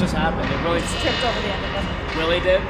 just happened? It really Just tripped over the end of it. really did.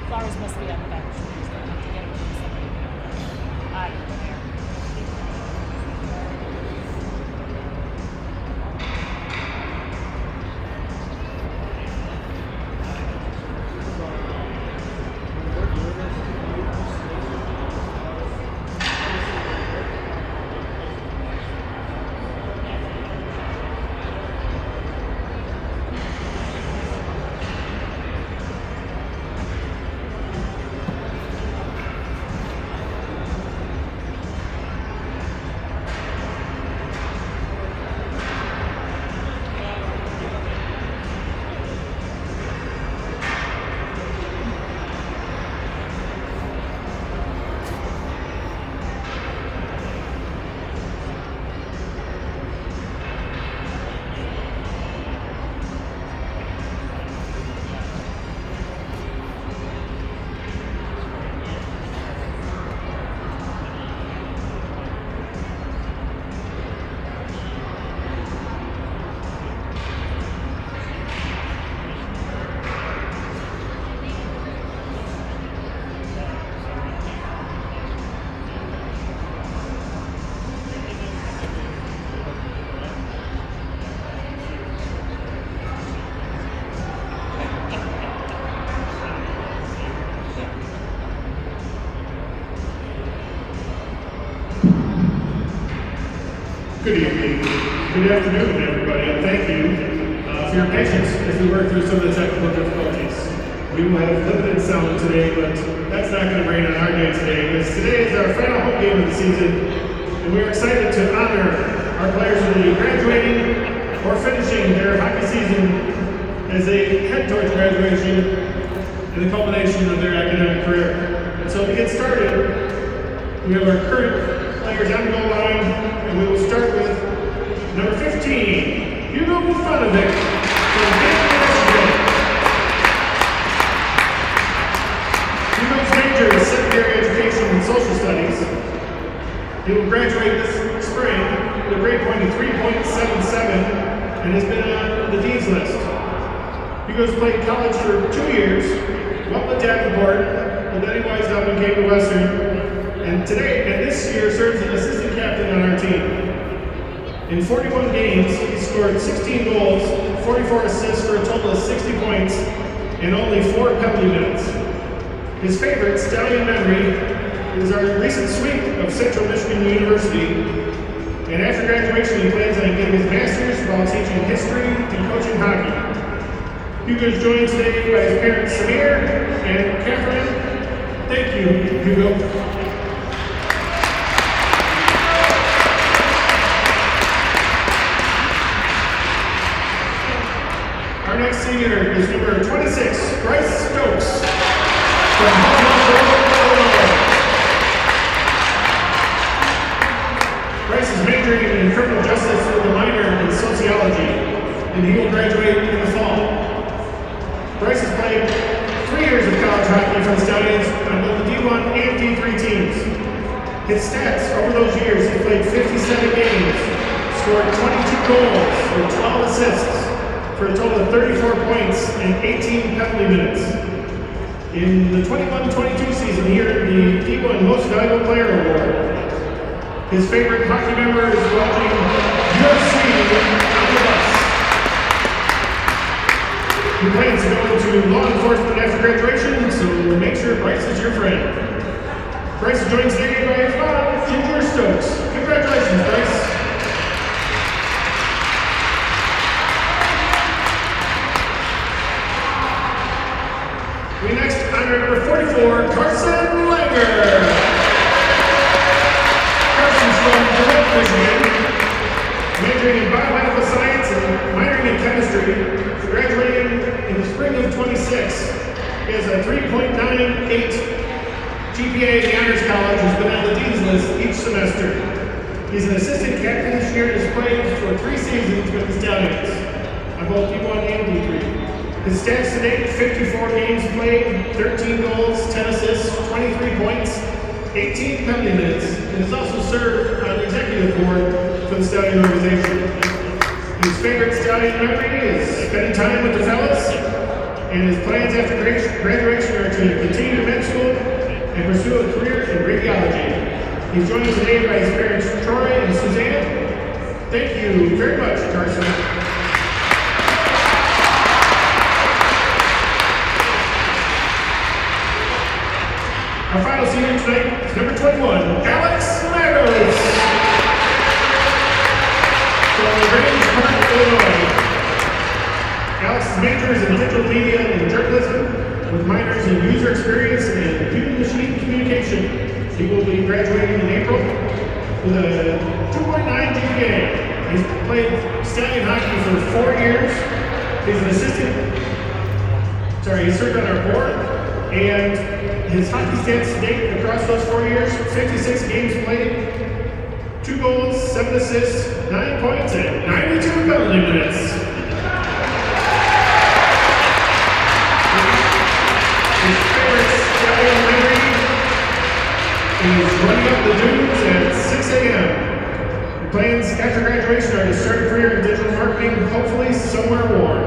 Flowers must be on the bench. We're just gonna have to get them from somebody. I don't know. Good evening, good afternoon, everybody, and thank you for your patience as we work through some of the technical difficulties. We will have limited sound today, but that's not going to rain on our day today, because today is our final home game of the season, and we are excited to honor our players who will be graduating or finishing their hockey season as they head towards graduation and the culmination of their academic career. And so to get started, we have our current players on the goal line. And we will start with number 15, Hugo Bufanovic from Adrian, Michigan. Hugo's major is secondary education and social studies. He will graduate this spring with a grade point of 3.77 and has been on the Dean's List. Hugo's played college for 2 years, went with Davenport, and then he wised up and came to Western. And this year serves as assistant captain on our team. In 41 games, he scored 16 goals, 44 assists for a total of 60 points, and only 4 penalty minutes. His favorite Stallion memory is our recent sweep of Central Michigan University. And after graduation, he plans on getting his master's while teaching history and coaching hockey. Hugo is joined today by his parents Samir and Catherine. Thank you, Hugo. Our next senior is number 26, Bryce Stokes from Illinois. Bryce is majoring in criminal justice with a minor in sociology, and he will graduate in the fall. Bryce has played 3 years of college hockey for the Stallions on both the D1 and D3 teams. His stats over those years, he played 57 games, scored 22 goals and 12 assists, for a total of 34 points and 18 penalty minutes. In the 21-22 season, he earned the D1 Most Valuable Player Award. His favorite hockey member is watching UFC on the bus. He plans to go into law enforcement after graduation, so make sure Bryce is your friend. Bryce is joined today by his mom, Ginger Stokes. Congratulations, Bryce. We next honor number 44, Carson Langer. history, graduating in the spring of 26. He has a 3.98 GPA in the Honors College, has been on the Dean's List each semester. He's an assistant captain this year and has played for 3 seasons with the Stallions on both D1 and D3. His stats to date: 54 games played, 13 goals, 10 assists, 23 points, 18 penalty minutes, and has also served on the executive board for the Stallion organization. His favorite Stallion memory is spending time with the fellas, and his plans after graduation are to continue to med school and pursue a career in radiology. He's joined today by his parents Troy and Suzanne. Thank you very much, Carson. Our final senior tonight is number 21, Alex Lagos. From Grange Park, Illinois. Alex's major is in digital media and journalism, with minors in user experience and human-machine communication. He will be graduating in April with a 2.9 GPA. He's played Stallion hockey for 4 years. He's an he served on our board, and his hockey stats to date across those 4 years: 56 games played, 2 goals, 7 assists, 9 points, and 92 penalty minutes. His favorite Stallion memory is running up the dunes at 6 a.m. Plans after graduation are to start a career in digital marketing, hopefully somewhere warm.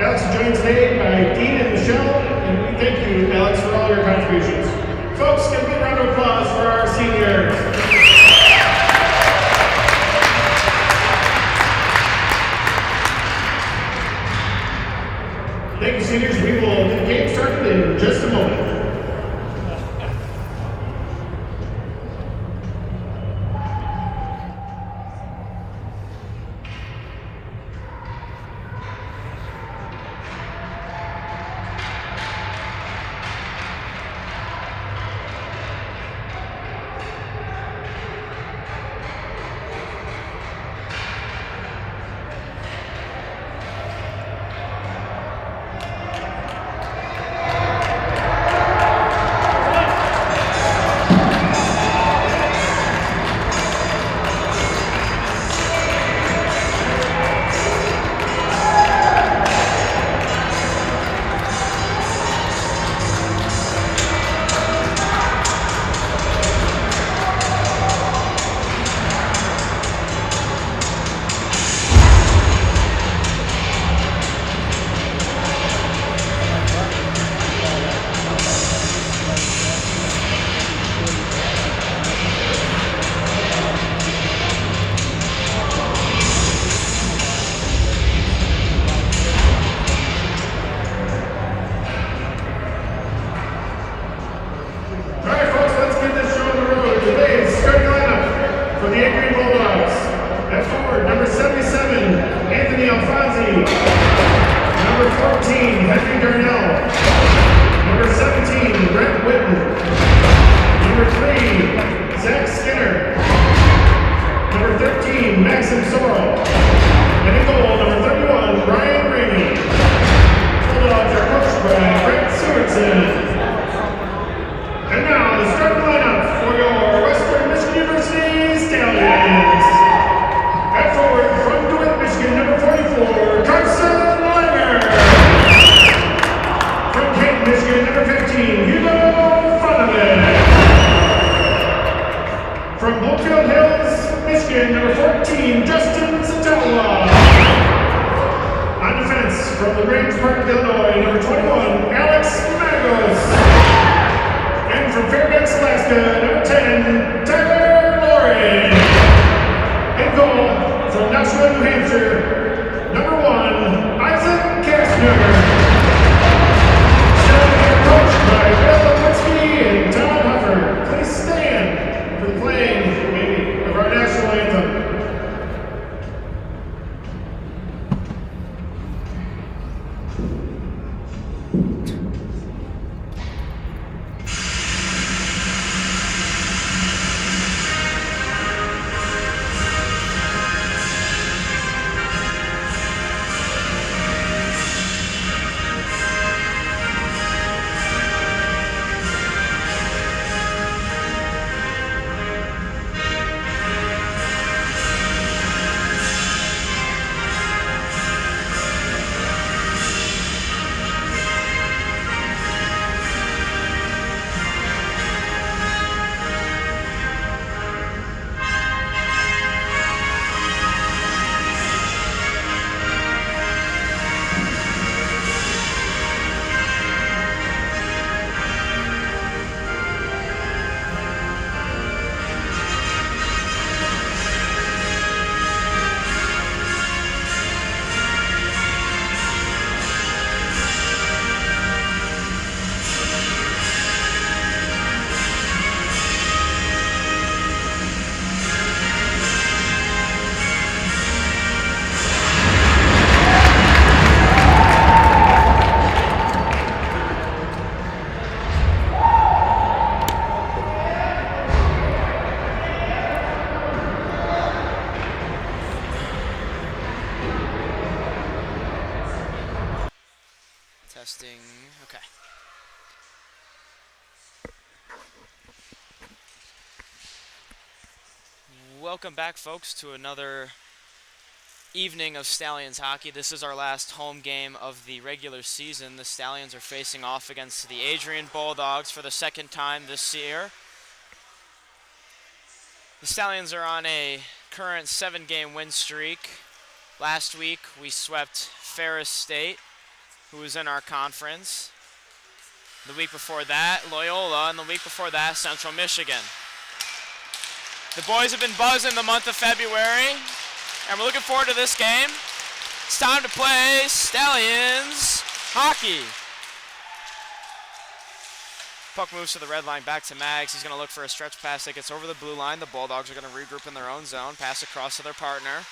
Alex is joined today by Dean and Michelle, and we thank you, Alex, for all your contributions. Folks, give a big round of applause for our seniors. Thank you, seniors. We will get the game started in just a moment. welcome back, folks, to another evening of Stallions hockey. This is our last home game of the regular season. The Stallions are facing off against the Adrian Bulldogs for the second time this year. The Stallions are on a current 7-game win streak. Last week, we swept Ferris State, who was in our conference. The week before that, Loyola, and the week before that, Central Michigan. The boys have been buzzing the month of February, and we're looking forward to this game. It's time to play Stallions hockey. Puck moves to the red line, back to Mags. He's going to look for a stretch pass that gets over the blue line. The Bulldogs are going to regroup in their own zone, pass across to their partner.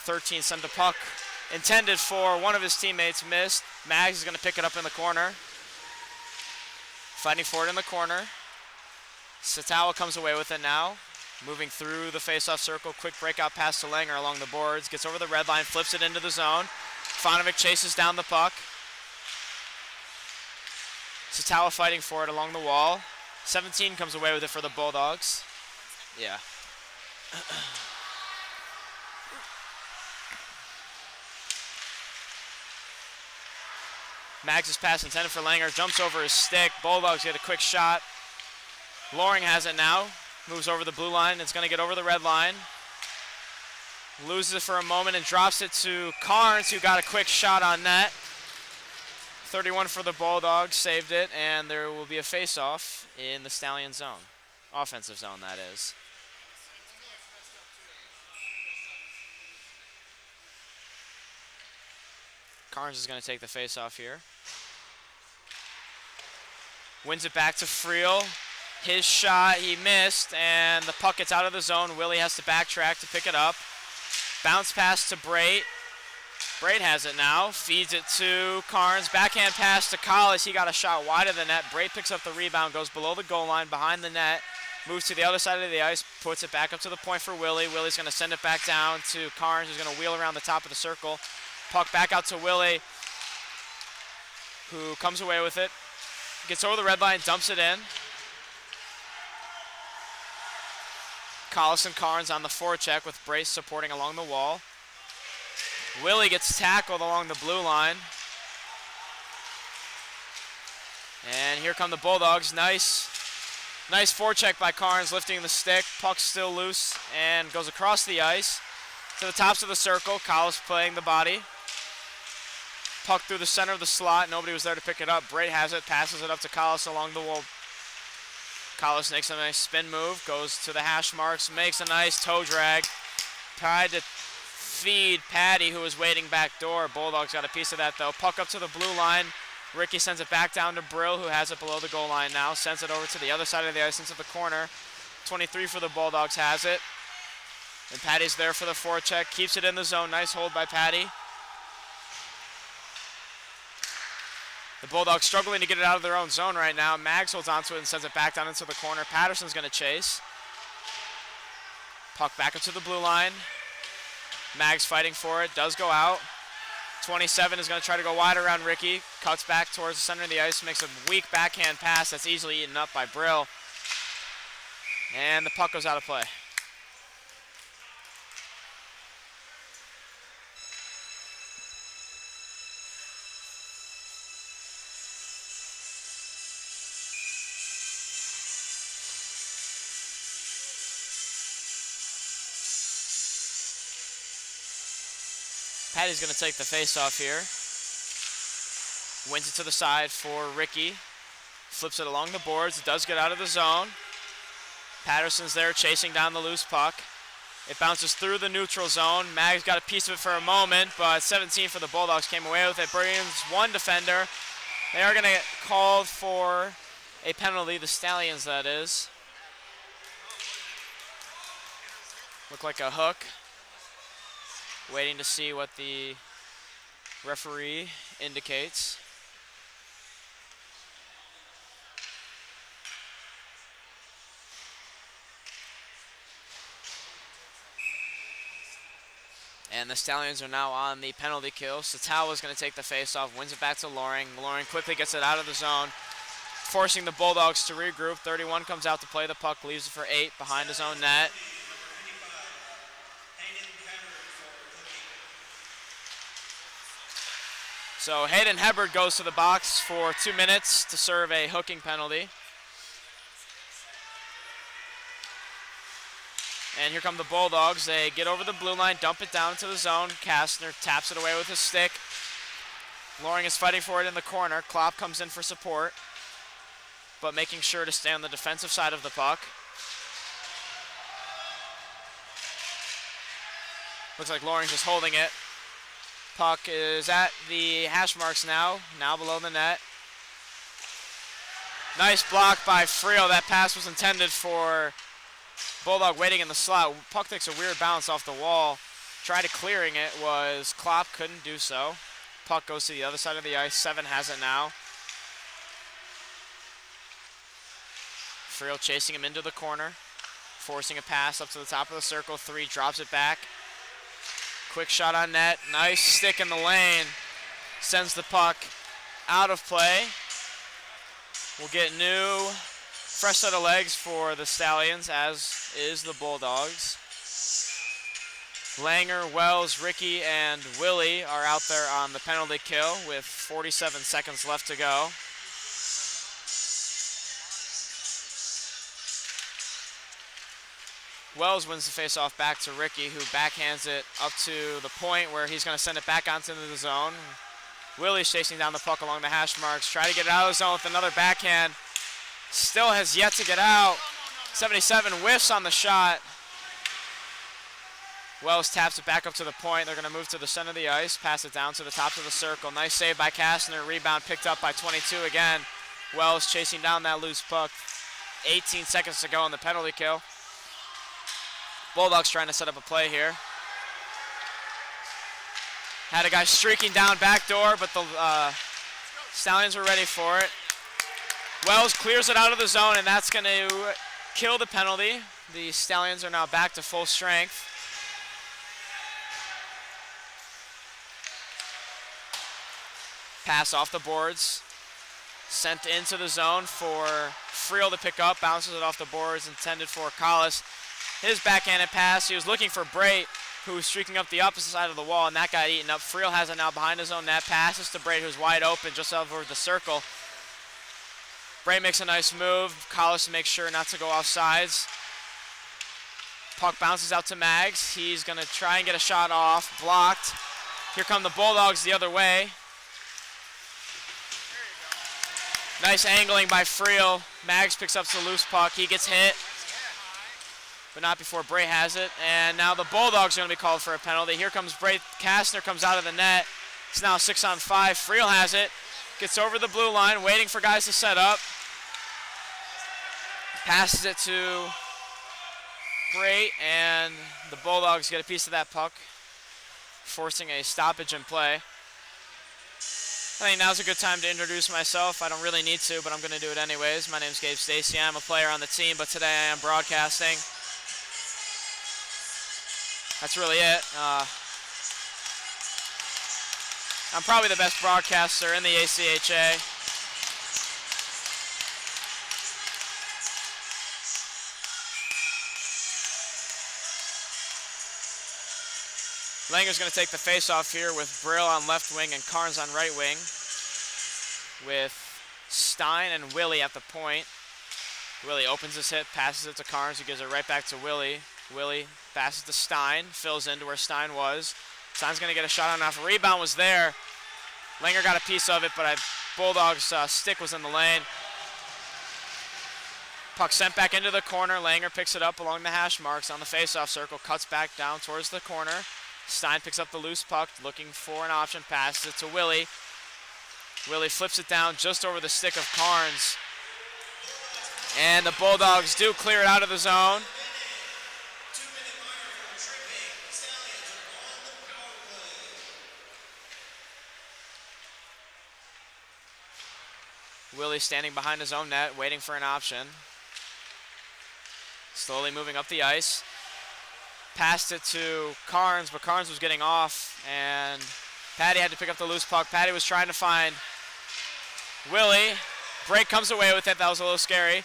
13 sent the puck intended for one of his teammates, missed. Mags is going to pick it up in the corner. Fighting for it in the corner. Satawa comes away with it now. Moving through the face-off circle, quick breakout pass to Langer along the boards, gets over the red line, flips it into the zone. Fonovic chases down the puck. Satawa fighting for it along the wall. 17 comes away with it for the Bulldogs. Yeah. Mags' pass intended for Langer, jumps over his stick. Bulldogs get a quick shot. Loring has it now. Moves over the blue line. It's going to get over the red line. Loses it for a moment and drops it to Carnes, who got a quick shot on net. 31 for the Bulldogs, saved it, and there will be a face-off in the Stallion zone. Offensive zone, that is. Carnes is going to take the face-off here. Wins it back to Friel. His shot, he missed, and the puck gets out of the zone. Willie has to backtrack to pick it up. Bounce pass to Brait. Brait has it now, feeds it to Carnes. Backhand pass to Collis. He got a shot wide of the net. Brait picks up the rebound, goes below the goal line, behind the net, moves to the other side of the ice, puts it back up to the point for Willie. Willie's going to send it back down to Carnes, who's going to wheel around the top of the circle. Puck back out to Willie, who comes away with it. Gets over the red line, dumps it in. Collis and Carnes on the forecheck with Brace supporting along the wall. Willie gets tackled along the blue line. And here come the Bulldogs. Nice forecheck by Carnes, lifting the stick. Puck still loose and goes across the ice to the tops of the circle. Collis playing the body. Puck through the center of the slot. Nobody was there to pick it up. Brait has it, passes it up to Collis along the wall. Collis makes a nice spin move, goes to the hash marks, makes a nice toe drag. Tried to feed Patty, who was waiting back door. Bulldogs got a piece of that, though. Puck up to the blue line. Ricky sends it back down to Brill, who has it below the goal line now. Sends it over to the other side of the ice into the corner. 23 for the Bulldogs has it. And Patty's there for the forecheck. Keeps it in the zone. Nice hold by Patty. The Bulldogs struggling to get it out of their own zone right now. Mags holds onto it and sends it back down into the corner. Patterson's going to chase. Puck back up to the blue line. Mags fighting for it. Does go out. 27 is going to try to go wide around Ricky. Cuts back towards the center of the ice. Makes a weak backhand pass that's easily eaten up by Brill. And the puck goes out of play. Patty's going to take the face-off here. Wins it to the side for Ricky. Flips it along the boards. It does get out of the zone. Patterson's there chasing down the loose puck. It bounces through the neutral zone. Mags got a piece of it for a moment, but 17 for the Bulldogs came away with it. Brings one defender. They are going to get called for a penalty, the Stallions, that is. Look like a hook. Waiting to see what the referee indicates. And the Stallions are now on the penalty kill. Satawa is going to take the face-off, wins it back to Loring. Loring quickly gets it out of the zone, forcing the Bulldogs to regroup. 31 comes out to play the puck, leaves it for 8 behind his own net. So Hayden Hebard goes to the box for 2 minutes to serve a hooking penalty. And here come the Bulldogs. They get over the blue line, dump it down to the zone. Kastner taps it away with his stick. Loring is fighting for it in the corner. Klopp comes in for support, but making sure to stay on the defensive side of the puck. Looks like Loring's just holding it. Puck is at the hash marks now below the net. Nice block by Friel. That pass was intended for Bulldog waiting in the slot. Puck takes a weird bounce off the wall. Tried clearing it, was Klopp, couldn't do so. Puck goes to the other side of the ice. 7 has it now. Friel chasing him into the corner, forcing a pass up to the top of the circle. 3 drops it back. Quick shot on net. Nice stick in the lane. Sends the puck out of play. We'll get new, fresh set of legs for the Stallions, as is the Bulldogs. Langer, Wells, Ricky, and Willie are out there on the penalty kill with 47 seconds left to go. Wells wins the faceoff back to Ricky, who backhands it up to the point where he's going to send it back onto the zone. Willie's chasing down the puck along the hash marks. Try to get it out of the zone with another backhand. Still has yet to get out. 77 whiffs on the shot. Wells taps it back up to the point. They're going to move to the center of the ice, pass it down to the top of the circle. Nice save by Kastner. Rebound picked up by 22 again. Wells chasing down that loose puck. 18 seconds to go on the penalty kill. Bulldogs trying to set up a play here. Had a guy streaking down back door, but the Stallions were ready for it. Wells clears it out of the zone, and that's going to kill the penalty. The Stallions are now back to full strength. Pass off the boards. Sent into the zone for Friel to pick up. Bounces it off the boards, intended for Collis. His backhanded pass, he was looking for Brait, who was streaking up the opposite side of the wall, and that got eaten up. Friel has it now behind his own net. Passes to Brait, who's wide open just over the circle. Brait makes a nice move. Collis makes sure not to go off sides. Puck bounces out to Mags. He's going to try and get a shot off. Blocked. Here come the Bulldogs the other way. Nice angling by Friel. Mags picks up the loose puck. He gets hit, but not before Brait has it. And now the Bulldogs are going to be called for a penalty. Here comes Brait. Kastner comes out of the net. It's now 6-on-5. Friel has it. Gets over the blue line, waiting for guys to set up. Passes it to Brait, and the Bulldogs get a piece of that puck, forcing a stoppage in play. I think now's a good time to introduce myself. I don't really need to, but I'm going to do it anyways. My name's Gabe Stacy. I'm a player on the team, but today I am broadcasting. That's really it. I'm probably the best broadcaster in the ACHA. Langer's going to take the face-off here with Brill on left wing and Carnes on right wing, with Stein and Willie at the point. Willie opens his hit, passes it to Carnes, who gives it right back to Willie. Willie passes to Stein, fills into where Stein was. Stein's going to get a shot on off. A rebound was there. Langer got a piece of it, but Bulldogs' stick was in the lane. Puck sent back into the corner. Langer picks it up along the hash marks on the face-off circle, cuts back down towards the corner. Stein picks up the loose puck, looking for an option, passes it to Willie. Willie flips it down just over the stick of Carnes. And the Bulldogs do clear it out of the zone. Willie standing behind his own net, waiting for an option. Slowly moving up the ice. Passed it to Carnes, but Carnes was getting off, and Patty had to pick up the loose puck. Patty was trying to find Willie. Brait comes away with it. That was a little scary.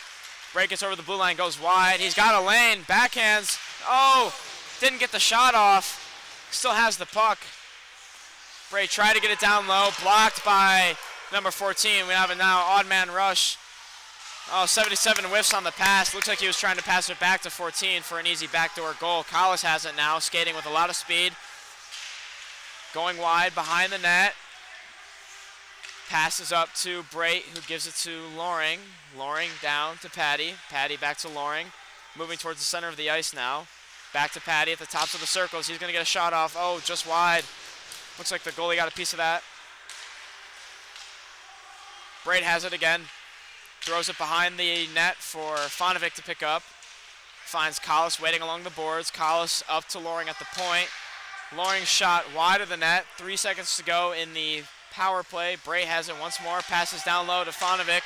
Brait gets over the blue line, goes wide. He's got a lane. Backhands. Oh, didn't get the shot off. Still has the puck. Bray tried to get it down low, blocked by number 14. We have a now odd man rush. Oh, 77 whiffs on the pass. Looks like he was trying to pass it back to 14 for an easy backdoor goal. Collis has it now, skating with a lot of speed. Going wide behind the net. Passes up to Brait, who gives it to Loring. Loring down to Patty. Patty back to Loring. Moving towards the center of the ice now. Back to Patty at the tops of the circles. He's going to get a shot off. Oh, just wide. Looks like the goalie got a piece of that. Brait has it again. Throws it behind the net for Fonovic to pick up. Finds Collis waiting along the boards. Collis up to Loring at the point. Loring's shot wide of the net. 3 seconds to go in the power play. Bray has it once more. Passes down low to Fonovic.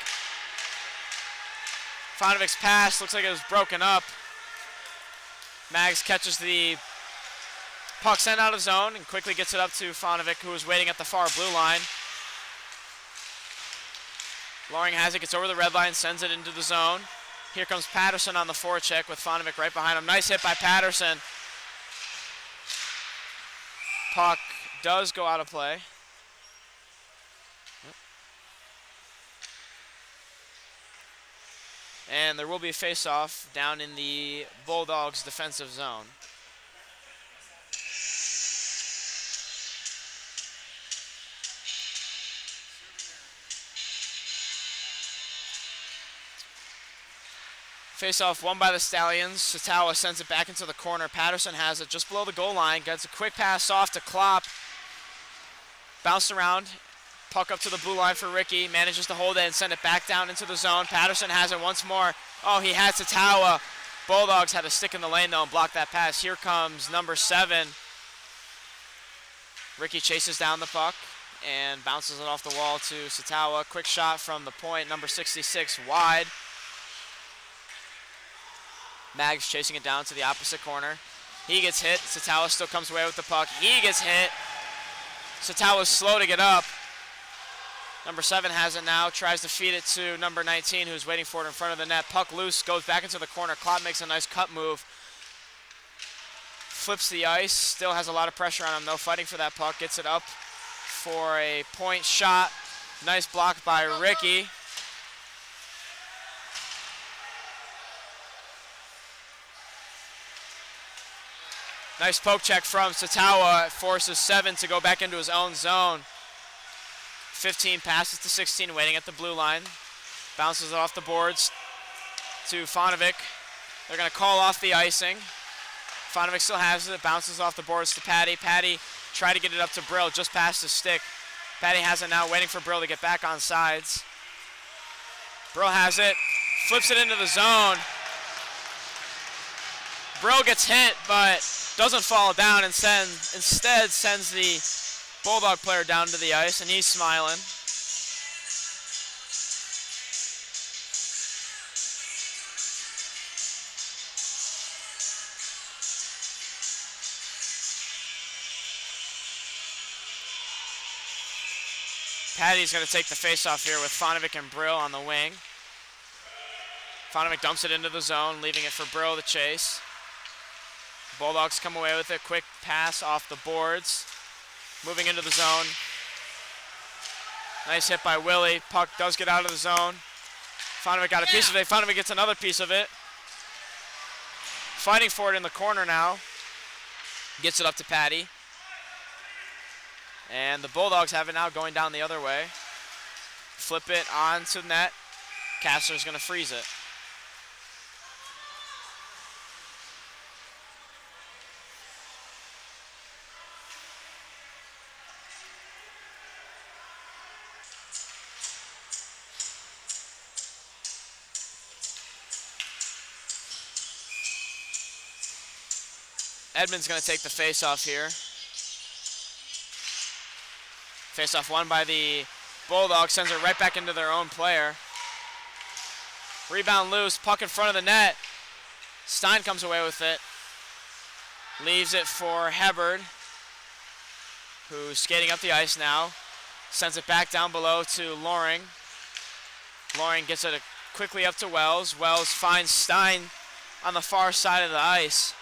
Fonovic's pass looks like it was broken up. Mags catches the puck sent out of zone and quickly gets it up to Fonovic, who is waiting at the far blue line. Loring has it, gets over the red line, sends it into the zone. Here comes Patterson on the forecheck with Fonovic right behind him. Nice hit by Patterson. Puck does go out of play. And there will be a face-off down in the Bulldogs' defensive zone. Face-off won by the Stallions. Satawa sends it back into the corner. Patterson has it just below the goal line. Gets a quick pass off to Klopp. Bounced around. Puck up to the blue line for Ricky. Manages to hold it and send it back down into the zone. Patterson has it once more. Oh, he had Satawa. Bulldogs had a stick in the lane, though, and blocked that pass. Here comes number 7. Ricky chases down the puck and bounces it off the wall to Satawa. Quick shot from the point. Number 66 wide. Mags chasing it down to the opposite corner. He gets hit. Satawa still comes away with the puck. He gets hit. Satawa's slow to get up. Number 7 has it now. Tries to feed it to number 19, who's waiting for it in front of the net. Puck loose. Goes back into the corner. Klopp makes a nice cut move. Flips the ice. Still has a lot of pressure on him, though. Fighting for that puck. Gets it up for a point shot. Nice block by Ricky. Nice poke check from Satawa. Forces 7 to go back into his own zone. 15 passes to 16, waiting at the blue line. Bounces it off the boards to Fonovic. They're going to call off the icing. Fonovic still has it. Bounces off the boards to Patty. Patty tried to get it up to Brill, just past his stick. Patty has it now, waiting for Brill to get back on sides. Brill has it. Flips it into the zone. Brill gets hit, but doesn't fall down and instead sends the Bulldog player down to the ice, and he's smiling. Patty's going to take the face-off here with Fonovic and Brill on the wing. Fonovic dumps it into the zone, leaving it for Brill to chase. Bulldogs come away with it. Quick pass off the boards. Moving into the zone. Nice hit by Willie. Puck does get out of the zone. Fonovic got a piece of it. Fonovic gets another piece of it. Fighting for it in the corner now. Gets it up to Patty. And the Bulldogs have it now going down the other way. Flip it onto the net. Kastler's going to freeze it. Edmund's going to take the face-off here. Face-off won by the Bulldogs, sends it right back into their own player. Rebound loose, puck in front of the net. Stein comes away with it. Leaves it for Hebard, who's skating up the ice now. Sends it back down below to Loring. Loring gets it quickly up to Wells. Wells finds Stein on the far side of the ice.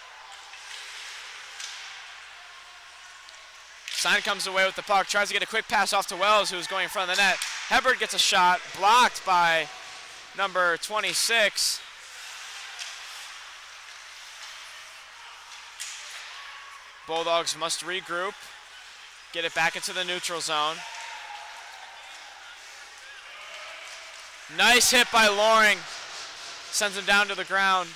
Stein comes away with the puck, tries to get a quick pass off to Wells, who's going in front of the net. Hebert gets a shot, blocked by number 26. Bulldogs must regroup, get it back into the neutral zone. Nice hit by Loring, sends him down to the ground.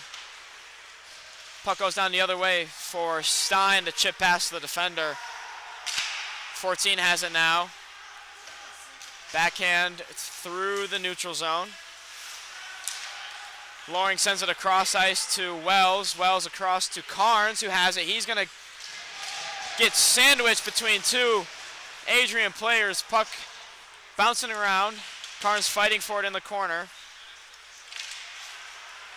Puck goes down the other way for Stein to chip past the defender. 14 has it now. Backhand through the neutral zone. Loring sends it across ice to Wells. Wells across to Carnes, who has it. He's going to get sandwiched between two Adrian players. Puck bouncing around. Carnes fighting for it in the corner.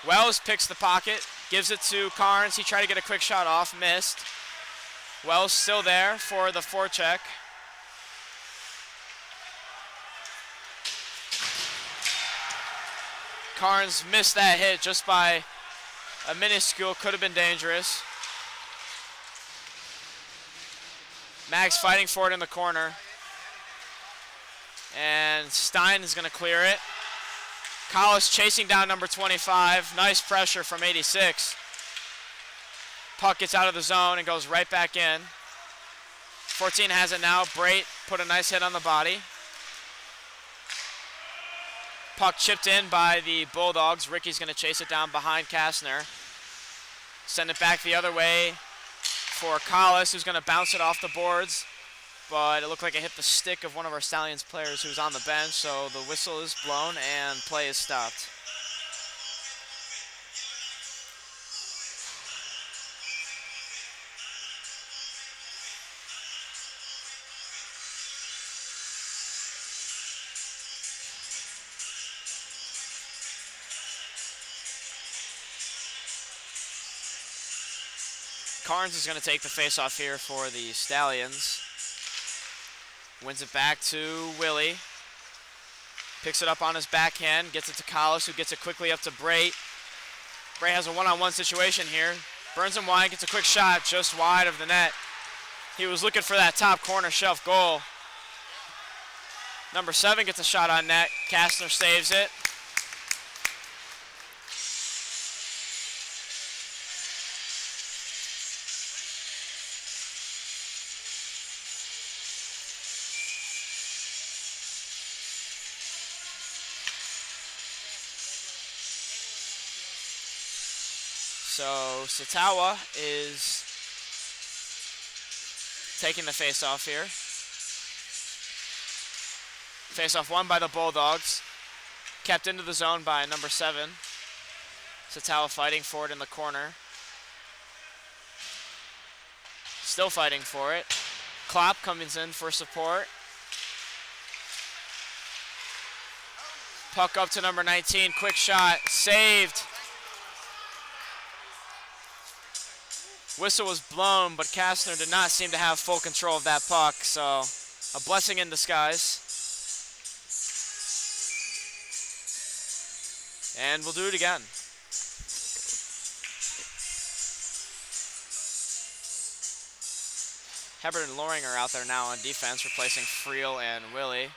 Wells picks the pocket, gives it to Carnes. He tried to get a quick shot off, missed. Wells still there for the forecheck. Carnes missed that hit just by a minuscule, could have been dangerous. Max fighting for it in the corner. And Stein is going to clear it. Collis chasing down number 25. Nice pressure from 86. Puck gets out of the zone and goes right back in. 14 has it now. Brait put a nice hit on the body. Puck chipped in by the Bulldogs. Ricky's going to chase it down behind Kastner. Send it back the other way for Collis, who's going to bounce it off the boards. But it looked like it hit the stick of one of our Stallions players who's on the bench, so the whistle is blown and play is stopped. Carnes is going to take the face-off here for the Stallions. Wins it back to Willie. Picks it up on his backhand, gets it to Collis, who gets it quickly up to Brait. Brait has a one-on-one situation here. Burns him wide, gets a quick shot just wide of the net. He was looking for that top corner shelf goal. Number 7 gets a shot on net. Kastner saves it. So Satawa is taking the face-off here. Face-off won by the Bulldogs. Kept into the zone by number 7. Satawa fighting for it in the corner. Still fighting for it. Klopp comes in for support. Puck up to number 19. Quick shot. Saved. Whistle was blown, but Kastner did not seem to have full control of that puck, so a blessing in disguise. And we'll do it again. Hebert and Loring are out there now on defense, replacing Friel and Willie.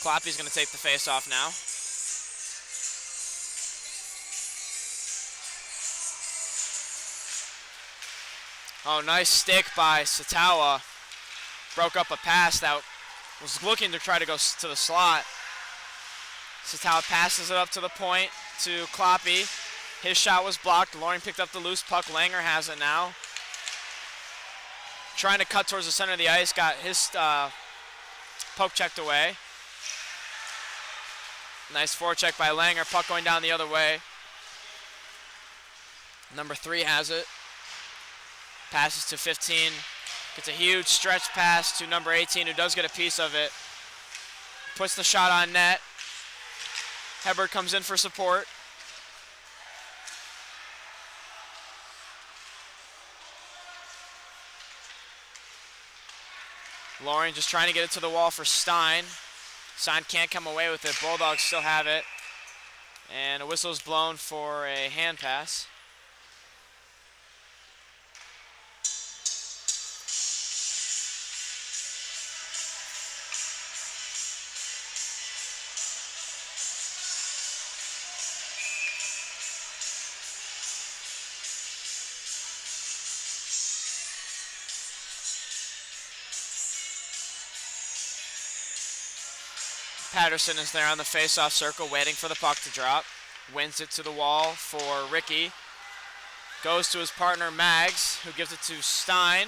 Kloppy's going to take the face-off now. Oh, nice stick by Satawa. Broke up a pass that was looking to try to go to the slot. Satawa passes it up to the point to Kloppy. His shot was blocked. Loring picked up the loose puck. Langer has it now. Trying to cut towards the center of the ice. Got his poke checked away. Nice forecheck by Langer. Puck going down the other way. Number 3 has it. Passes to 15. Gets a huge stretch pass to number 18, who does get a piece of it. Puts the shot on net. Hebert comes in for support. Loring just trying to get it to the wall for Stein. Stein can't come away with it. Bulldogs still have it. And a whistle's blown for a hand pass. Patterson is there on the face-off circle waiting for the puck to drop. Wins it to the wall for Ricky. Goes to his partner Mags, who gives it to Stein.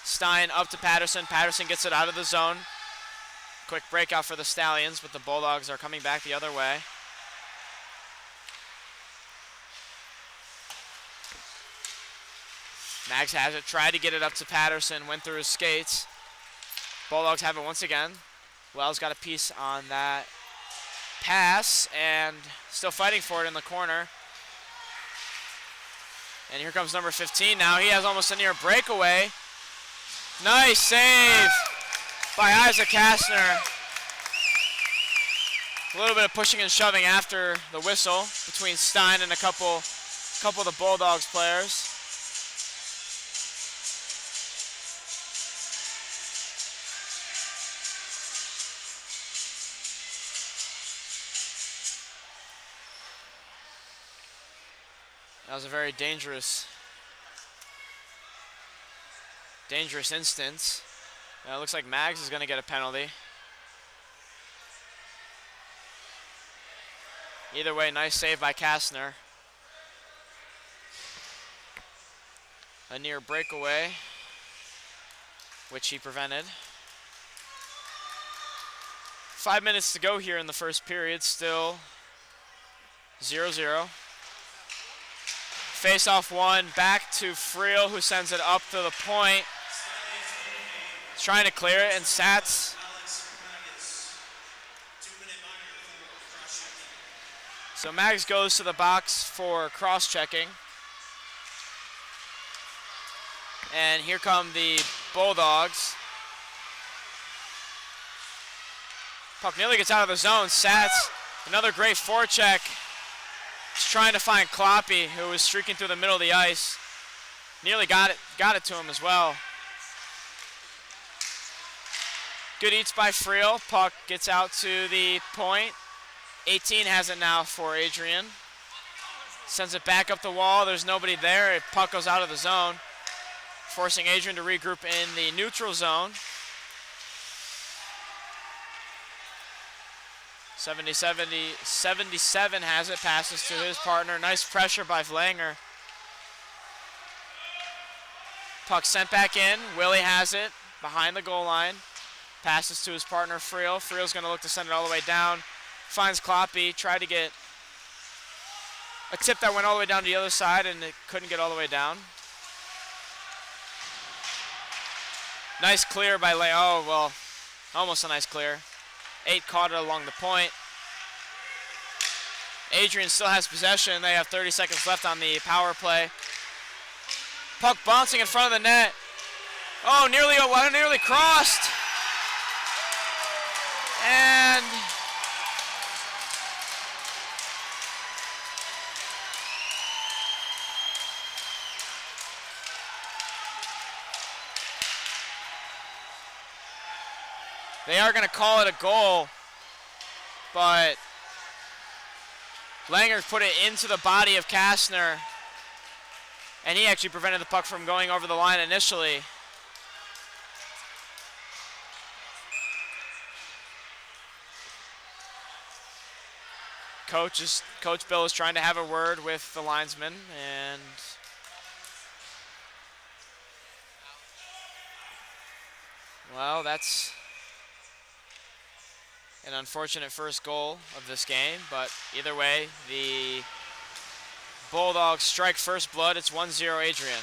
Stein up to Patterson. Patterson gets it out of the zone. Quick breakout for the Stallions, but the Bulldogs are coming back the other way. Mags has it, tried to get it up to Patterson, went through his skates. Bulldogs have it once again. Wells got a piece on that pass and still fighting for it in the corner. And here comes number 15 now. He has almost a near breakaway. Nice save by Isaac Kastner. A little bit of pushing and shoving after the whistle between Stein and a couple of the Bulldogs players. That was a very dangerous instance. It looks like Mags is going to get a penalty. Either way, nice save by Kastner. A near breakaway, which he prevented. 5 minutes to go here in the first period, still 0-0. Face-off one, back to Friel, who sends it up to the point. He's trying to clear it, and Sats. So Mags goes to the box for cross-checking. And here come the Bulldogs. Puck nearly gets out of the zone. Sats, another great forecheck. He's trying to find Kloppy, who was streaking through the middle of the ice. Nearly got it to him as well. Good eats by Friel. Puck gets out to the point. 18 has it now for Adrian. Sends it back up the wall. There's nobody there. Puck goes out of the zone, forcing Adrian to regroup in the neutral zone. 77 has it, passes to his partner. Nice pressure by Vlanger. Puck sent back in. Willie has it behind the goal line. Passes to his partner Friel. Friel's going to look to send it all the way down. Finds Kloppy. Tried to get a tip that went all the way down to the other side, and it couldn't get all the way down. Nice clear by Oh, well, almost a nice clear. 8 caught it along the point. Adrian still has possession. They have 30 seconds left on the power play. Puck bouncing in front of the net. Oh, nearly crossed. And they are going to call it a goal, but Langer put it into the body of Kastner, and he actually prevented the puck from going over the line initially. Coach Bill is trying to have a word with the linesman, and well, that's an unfortunate first goal of this game, but either way, the Bulldogs strike first blood. It's 1-0 Adrian.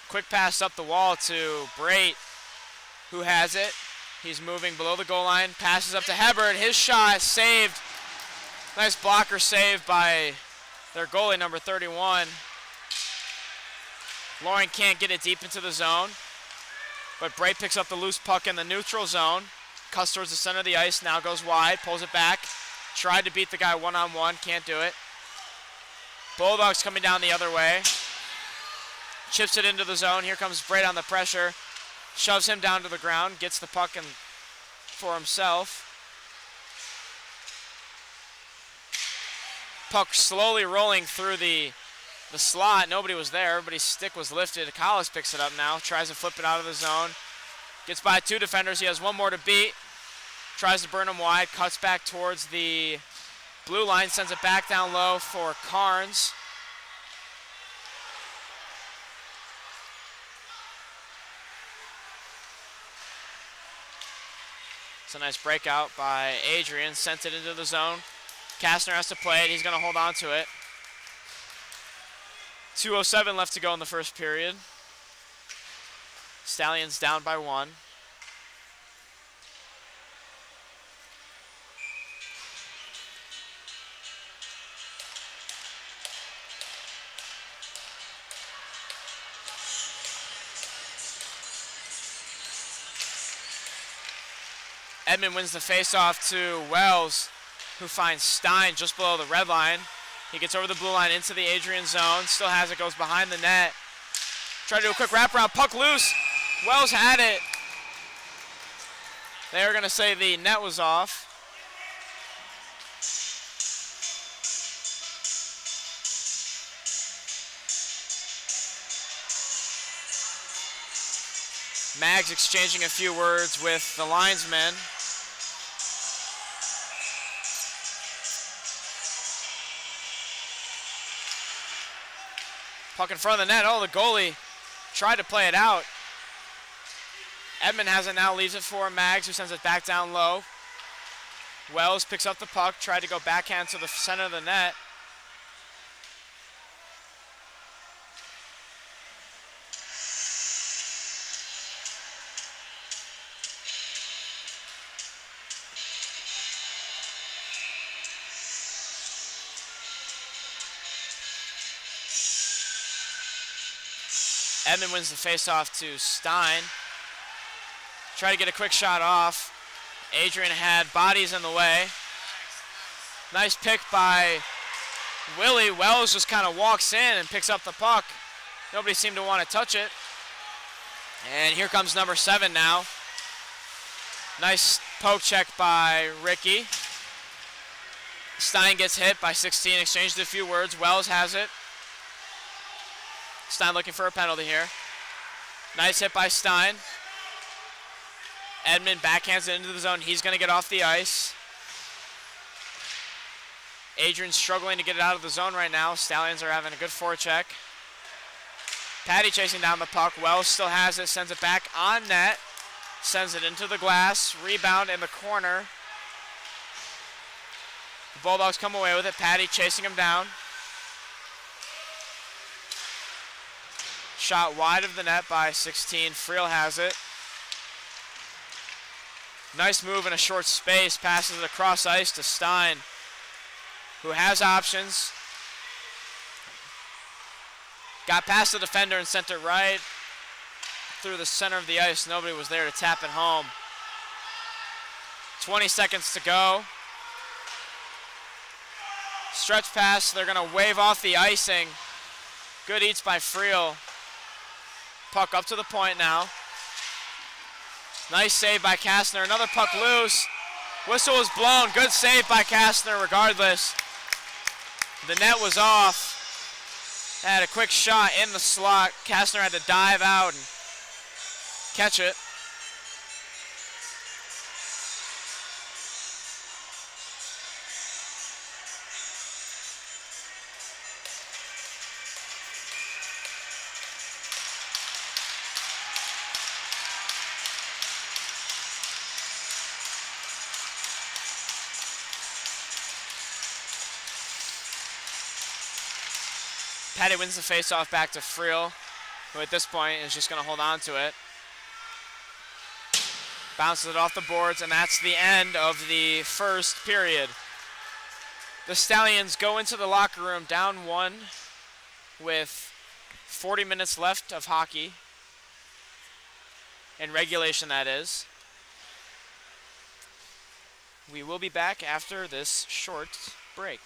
Quick pass up the wall to Brait, who has it. He's moving below the goal line, passes up to Hebert. His shot saved. Nice blocker save by their goalie, number 31. Lauren can't get it deep into the zone, but Brait picks up the loose puck in the neutral zone. cuts towards the center of the ice, now goes wide, pulls it back. Tried to beat the guy one-on-one, can't do it. Bulldogs coming down the other way. Chips it into the zone, here comes Braid on the pressure. Shoves him down to the ground, gets the puck and for himself. Puck slowly rolling through the slot. Nobody was there. Everybody's stick was lifted. Collis picks it up now. Tries to flip it out of the zone. Gets by 2 defenders. He has one more to beat. Tries to burn him wide. Cuts back towards the blue line. Sends it back down low for Carnes. It's a nice breakout by Adrian. Sent it into the zone. Kastner has to play it. He's going to hold on to it. 2:07 left to go in the first period. Stallions down by 1. Edmond wins the faceoff to Wells, who finds Stein just below the red line. He gets over the blue line into the Adrian zone. Still has it, goes behind the net. Try to do a quick wraparound, puck loose. Wells had it. They were going to say the net was off. Mags exchanging a few words with the linesmen. Puck in front of the net. Oh, the goalie tried to play it out. Edmond has it now, leaves it for Mags, who sends it back down low. Wells picks up the puck, tried to go backhand to the center of the net. Edmond wins the faceoff to Stein. Try to get a quick shot off. Adrian had bodies in the way. Nice pick by Willie. Wells just kind of walks in and picks up the puck. Nobody seemed to want to touch it. And here comes number 7 now. Nice poke check by Ricky. Stein gets hit by 16, exchanged a few words. Wells has it. Stein looking for a penalty here. Nice hit by Stein. Edmond backhands it into the zone. He's going to get off the ice. Adrian's struggling to get it out of the zone right now. Stallions are having a good forecheck. Patty chasing down the puck. Wells still has it. Sends it back on net. Sends it into the glass. Rebound in the corner. The Bulldogs come away with it. Patty chasing him down. Shot wide of the net by 16. Friel has it. Nice move in a short space. Passes it across ice to Stein, who has options. Got past the defender and sent it right through the center of the ice. Nobody was there to tap it home. 20 seconds to go. Stretch pass. They're going to wave off the icing. Good eats by Friel. Puck up to the point now. Nice save by Kastner. Another puck loose. Whistle was blown. Good save by Kastner regardless. The net was off. Had a quick shot in the slot. Kastner had to dive out and catch it. Petty wins the faceoff back to Friel, who at this point is just going to hold on to it. Bounces it off the boards, and that's the end of the first period. The Stallions go into the locker room down 1 with 40 minutes left of hockey. In regulation, that is. we will be back after this short break.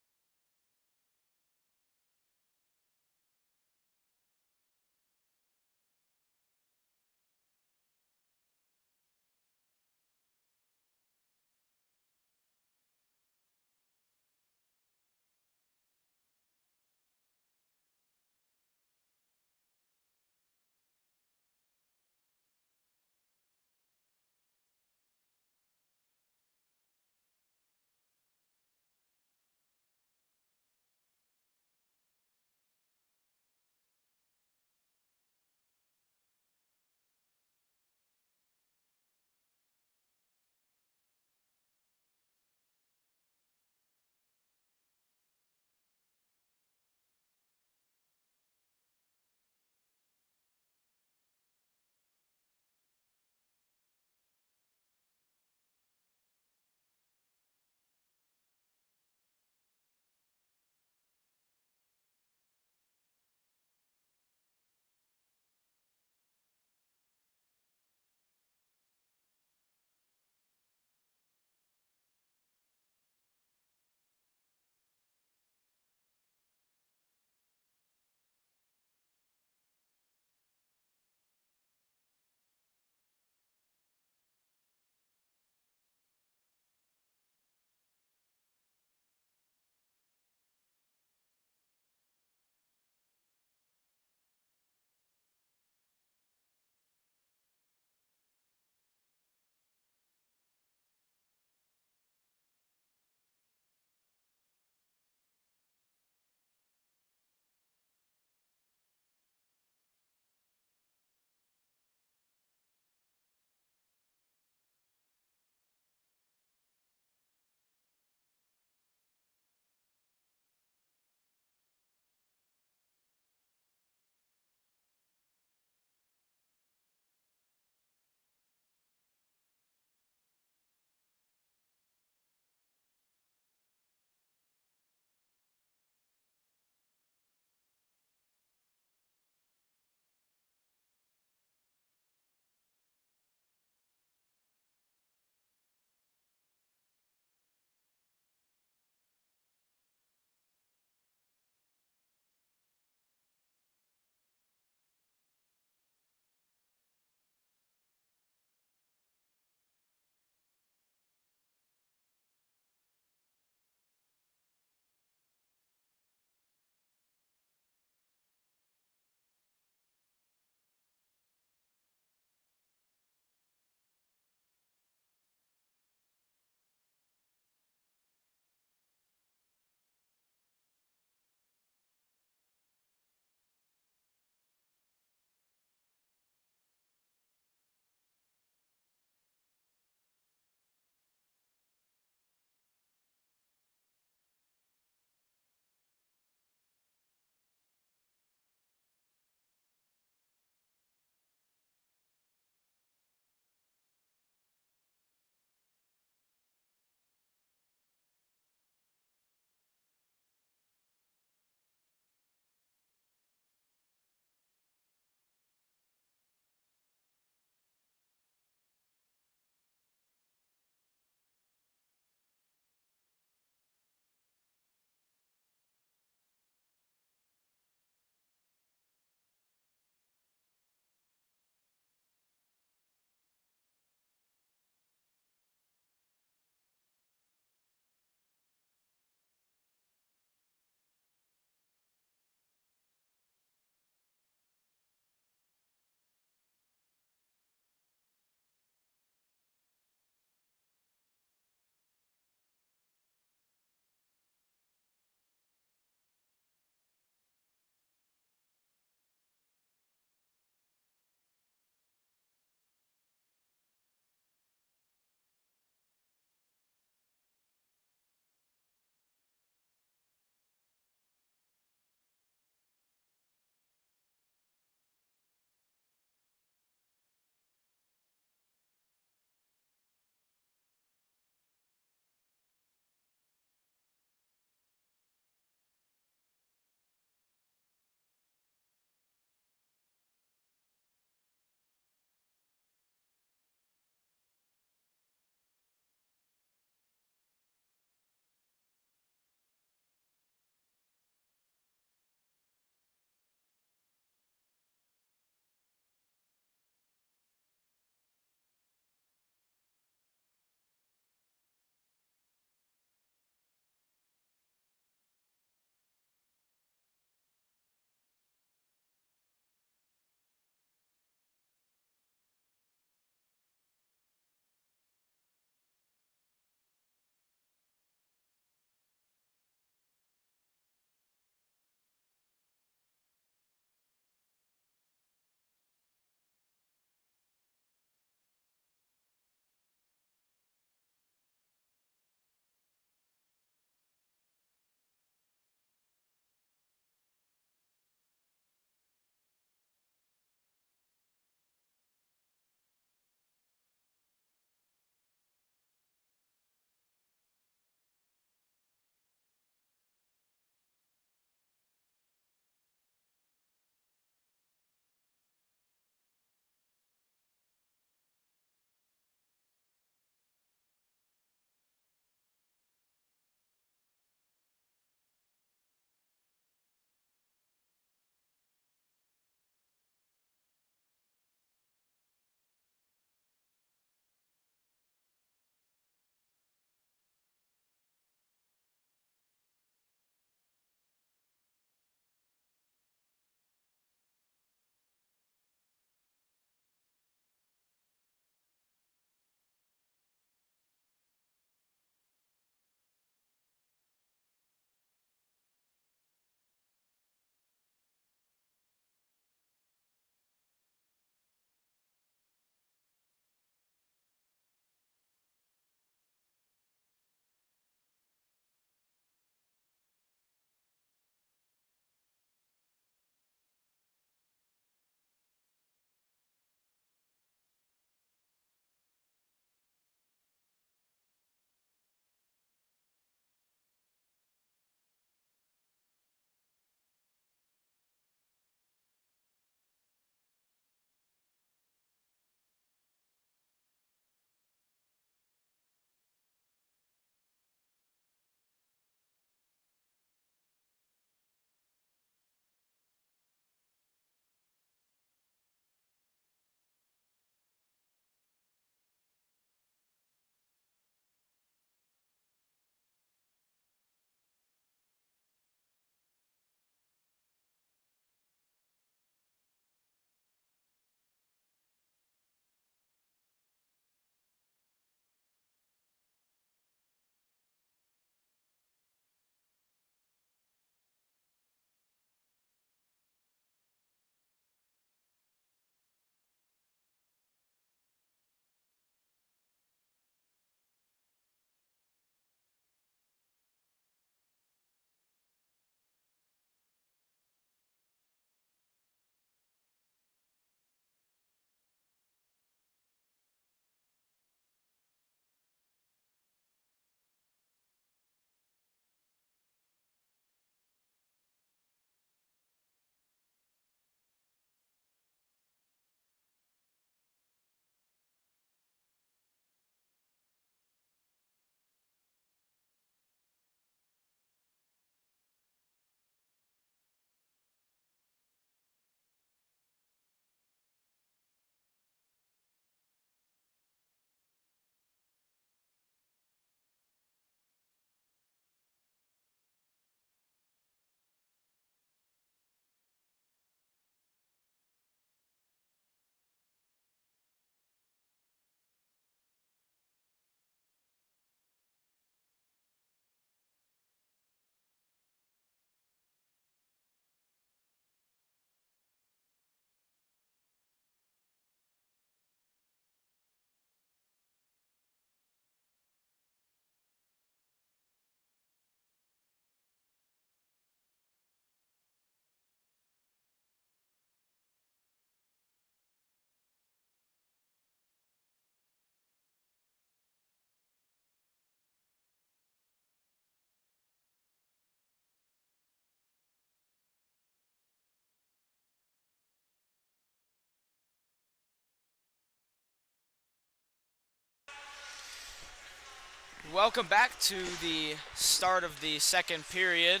Welcome back to the start of the second period.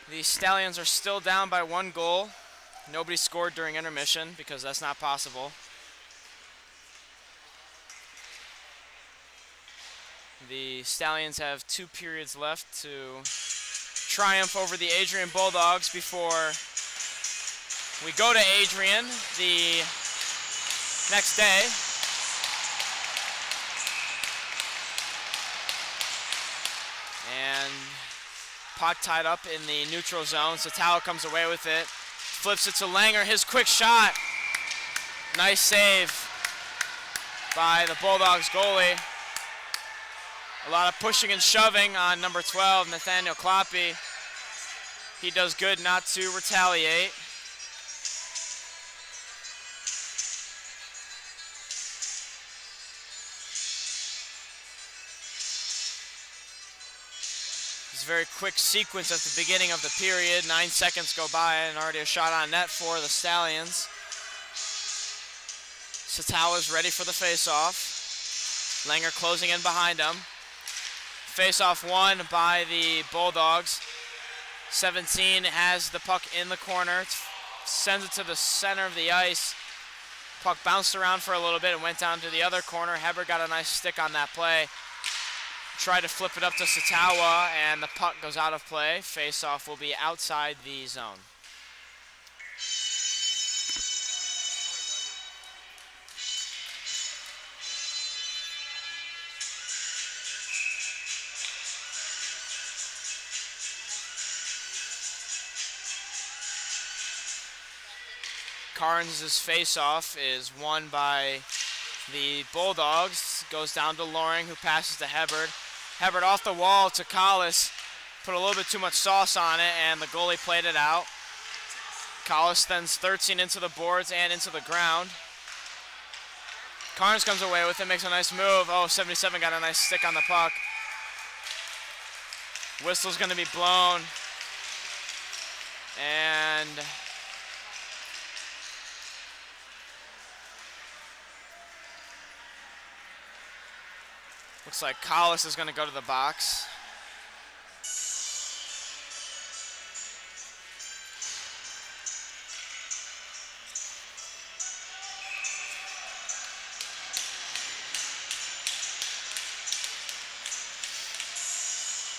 The Stallions are still down by 1 goal. Nobody scored during intermission because that's not possible. The Stallions have 2 periods left to triumph over the Adrian Bulldogs before we go to Adrian the next day. And puck tied up in the neutral zone. Satao comes away with it. Flips it to Langer. His quick shot. Nice save by the Bulldogs goalie. A lot of pushing and shoving on number 12, Nathaniel Kloppy. He does good not to retaliate. It's a very quick sequence at the beginning of the period. 9 seconds go by and already a shot on net for the Stallions. Satao is ready for the face-off. Langer closing in behind him. Face-off won by the Bulldogs. 17 has the puck in the corner. Sends it to the center of the ice. Puck bounced around for a little bit and went down to the other corner. Heber got a nice stick on that play. Tried to flip it up to Satawa, and the puck goes out of play. Face-off will be outside the zone. Carnes' face-off is won by the Bulldogs. Goes down to Loring, who passes to Hebert. Hebert off the wall to Collis. Put a little bit too much sauce on it, and the goalie played it out. Collis sends 13 into the boards and into the ground. Carnes comes away with it, makes a nice move. Oh, 77 got a nice stick on the puck. Whistle's going to be blown. And looks like Collis is going to go to the box.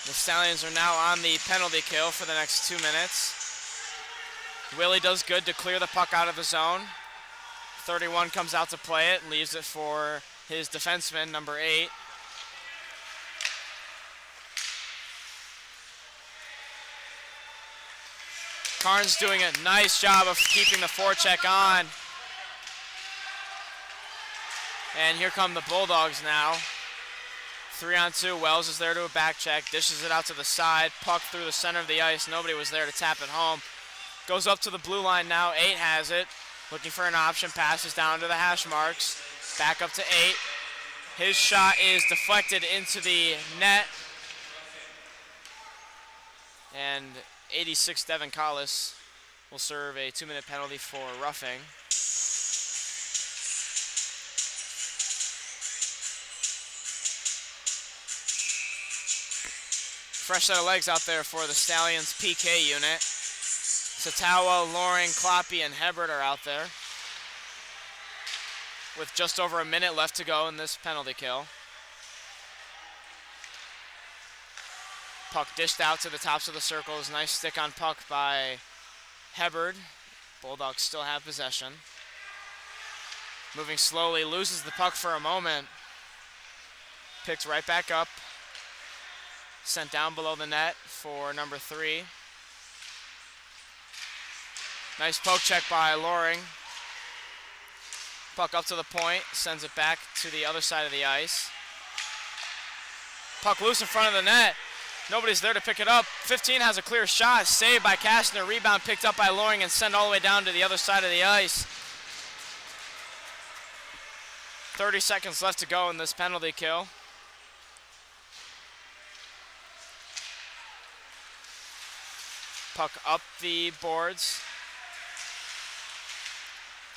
The Stallions are now on the penalty kill for the next 2 minutes. Willie does good to clear the puck out of the zone. 31 comes out to play it and leaves it for his defenseman, number 8. Carnes doing a nice job of keeping the forecheck on. And here come the Bulldogs now. 3-on-2, Wells is there to a back check, dishes it out to the side, puck through the center of the ice, nobody was there to tap it home. Goes up to the blue line now, 8 has it, looking for an option, passes down to the hash marks, back up to 8. His shot is deflected into the net. And 86 Devin Collis will serve a 2-minute penalty for roughing. Fresh set of legs out there for the Stallions PK unit. Satawa, Loring, Kloppy, and Hebert are out there with just over a minute left to go in this penalty kill. Puck dished out to the tops of the circles. Nice stick on puck by Hebert. Bulldogs still have possession. Moving slowly, loses the puck for a moment. Picked right back up. Sent down below the net for number 3. Nice poke check by Loring. Puck up to the point, sends it back to the other side of the ice. Puck loose in front of the net. Nobody's there to pick it up. 15 has a clear shot, saved by Kastner. Rebound picked up by Loring and sent all the way down to the other side of the ice. 30 seconds left to go in this penalty kill. Puck up the boards.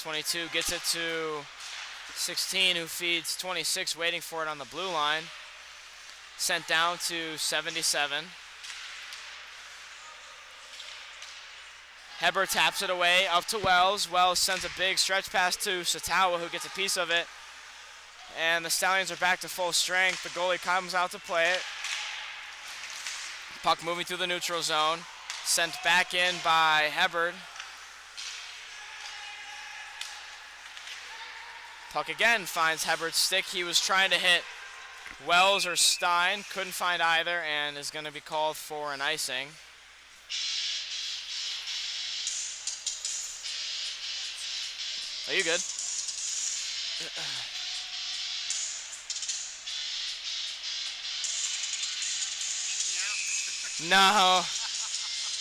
22 gets it to 16, who feeds 26, waiting for it on the blue line. sent down to 77. Heber taps it away up to Wells. Wells sends a big stretch pass to Satawa, who gets a piece of it. And the Stallions are back to full strength. The goalie comes out to play it. Puck moving through the neutral zone. Sent back in by Hebert. Puck again finds Hebert's stick. He was trying to hit Wells or Stein. Couldn't find either and is going to be called for an icing. Are you good? No.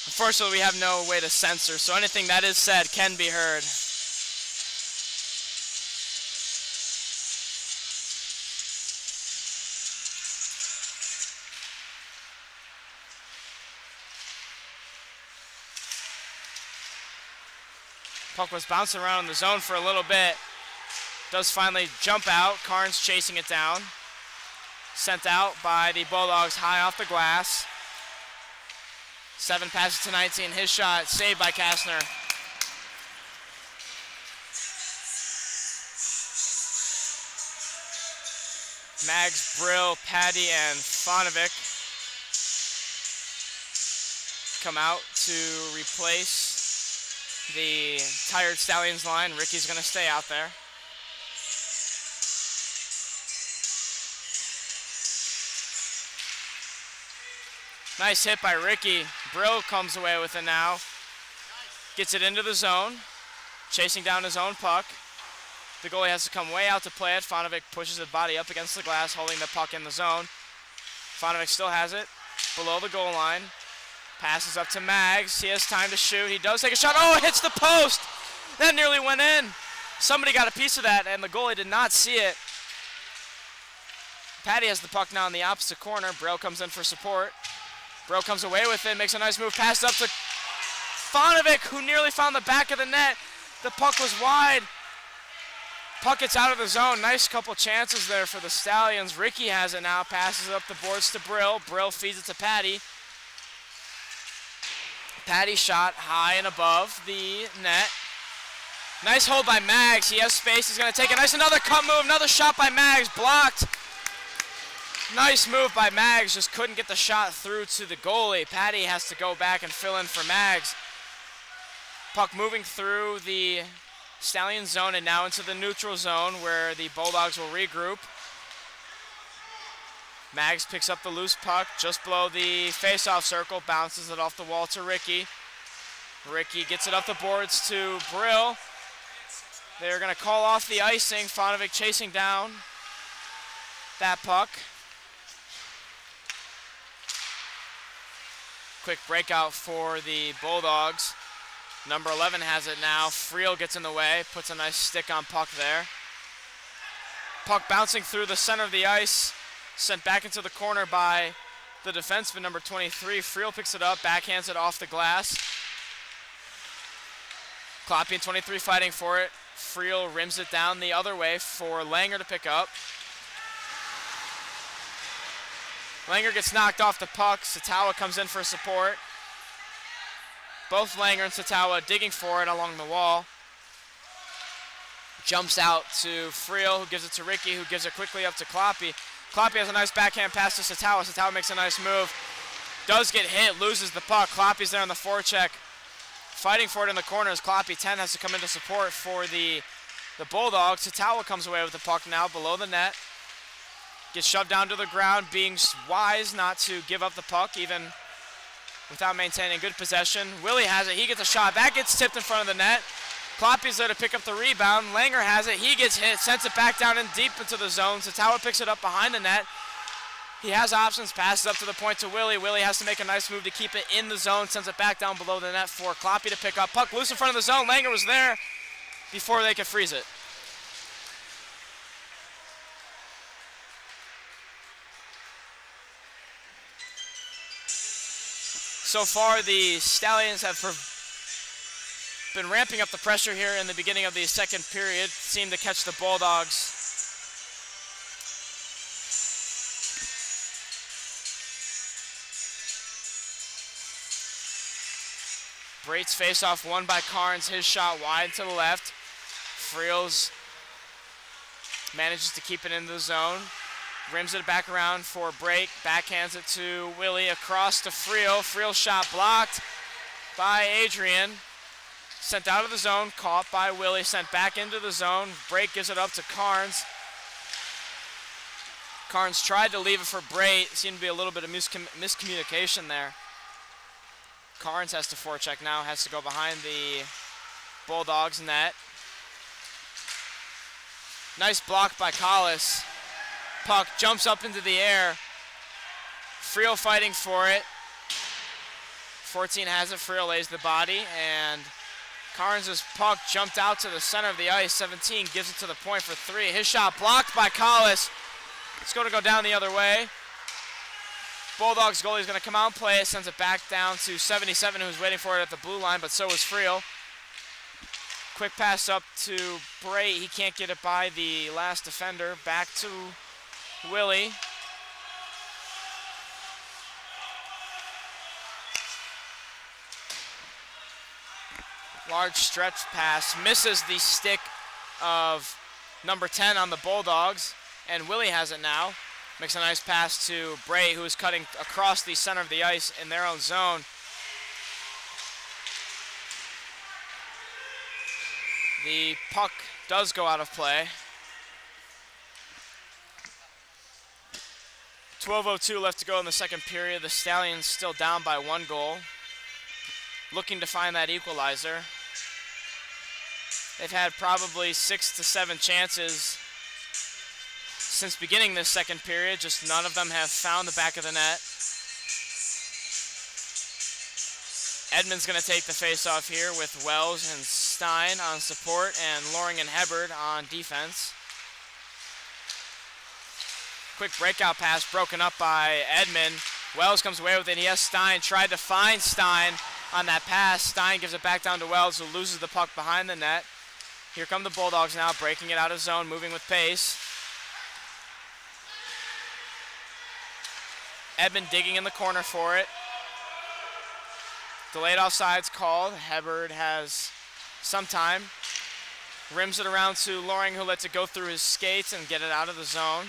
Unfortunately, we have no way to censor, so anything that is said can be heard. Puck was bouncing around in the zone for a little bit. Does finally jump out. Carnes chasing it down. Sent out by the Bulldogs high off the glass. 7 passes to 19. His shot saved by Kastner. Mags, Brill, Patty, and Fonovic come out to replace the tired Stallions line. Ricky's going to stay out there. Nice hit by Ricky. Brill comes away with it now. Gets it into the zone. Chasing down his own puck. The goalie has to come way out to play it. Fonovic pushes his body up against the glass, holding the puck in the zone. Fonovic still has it below the goal line. Passes up to Mags. He has time to shoot. He does take a shot. Oh, it hits the post. That nearly went in. Somebody got a piece of that, and the goalie did not see it. Patty has the puck now in the opposite corner. Brill comes in for support. Brill comes away with it, makes a nice move. Passes up to Fonovic, who nearly found the back of the net. The puck was wide. Puck gets out of the zone. Nice couple chances there for the Stallions. Ricky has it now. Passes it up the boards to Brill. Brill feeds it to Patty. Patty shot high and above the net. Nice hold by Mags. He has space. He's going to take a nice another cut move. Another shot by Mags. Blocked. Nice move by Mags. Just couldn't get the shot through to the goalie. Patty has to go back and fill in for Mags. Puck moving through the Stallion zone and now into the neutral zone where the Bulldogs will regroup. Mags picks up the loose puck just below the face-off circle, bounces it off the wall to Ricky. Ricky gets it up the boards to Brill. They're going to call off the icing. Fonovic chasing down that puck. Quick breakout for the Bulldogs. Number 11 has it now. Friel gets in the way, puts a nice stick on puck there. Puck bouncing through the center of the ice. Sent back into the corner by the defenseman, number 23. Friel picks it up, backhands it off the glass. Kloppy and 23 fighting for it. Friel rims it down the other way for Langer to pick up. Langer gets knocked off the puck. Satawa comes in for support. Both Langer and Satawa digging for it along the wall. Jumps out to Friel, who gives it to Ricky, who gives it quickly up to Kloppy. Kloppy has a nice backhand pass to Satawa. Satawa makes a nice move. Does get hit, loses the puck. Kloppy's there on the forecheck. Fighting for it in the corners. Kloppy 10 has to come into support for the Bulldogs. Satawa comes away with the puck now below the net. Gets shoved down to the ground, being wise not to give up the puck even without maintaining good possession. Willie has it. He gets a shot. That gets tipped in front of the net. Kloppy's there to pick up the rebound. Langer has it. He gets hit, sends it back down and deep into the zone. Satawa picks it up behind the net. He has options, passes up to the point to Willie. Willie has to make a nice move to keep it in the zone, sends it back down below the net for Kloppy to pick up. Puck loose in front of the zone. Langer was there before they could freeze it. So far, the Stallions have been ramping up the pressure here in the beginning of the second period. Seem to catch the Bulldogs Brait's face-off won by Carnes. His shot wide to the left. Friels manages to keep it into the zone. Rims it back around for Brait. Backhands it to Willie across to Friel. Friel's shot blocked by Adrian. Sent out of the zone, caught by Willie, sent back into the zone. Brait gives it up to Carnes. Carnes tried to leave it for Brait. Seemed to be a little bit of miscommunication there. Carnes has to forecheck now, has to go behind the Bulldogs net. Nice block by Collis. Puck jumps up into the air. Friel fighting for it. 14 has it, Friel lays the body, and Carnes' puck jumped out to the center of the ice. 17 gives it to the point for 3. His shot blocked by Collis. It's going to go down the other way. Bulldogs goalie is going to come out and play it, sends it back down to 77, who's waiting for it at the blue line, but so is Friel. Quick pass up to Brait. He can't get it by the last defender. Back to Willie. Large stretch pass. Misses the stick of number 10 on the Bulldogs, and Willie has it now. Makes a nice pass to Brait, who is cutting across the center of the ice in their own zone. The puck does go out of play. 12:02 left to go in the second period. The Stallions still down by 1 goal. Looking to find that equalizer. They've had probably 6 to 7 chances since beginning this second period. Just none of them have found the back of the net. Edmond's going to take the face-off here with Wells and Stein on support and Loring and Hebard on defense. Quick breakout pass broken up by Edmond. Wells comes away with it. He has Stein. Tried to find Stein on that pass. Stein gives it back down to Wells, who loses the puck behind the net. Here come the Bulldogs now, breaking it out of zone, moving with pace. Edmond digging in the corner for it. Delayed offsides called. Hebard has some time. Rims it around to Loring, who lets it go through his skates and get it out of the zone.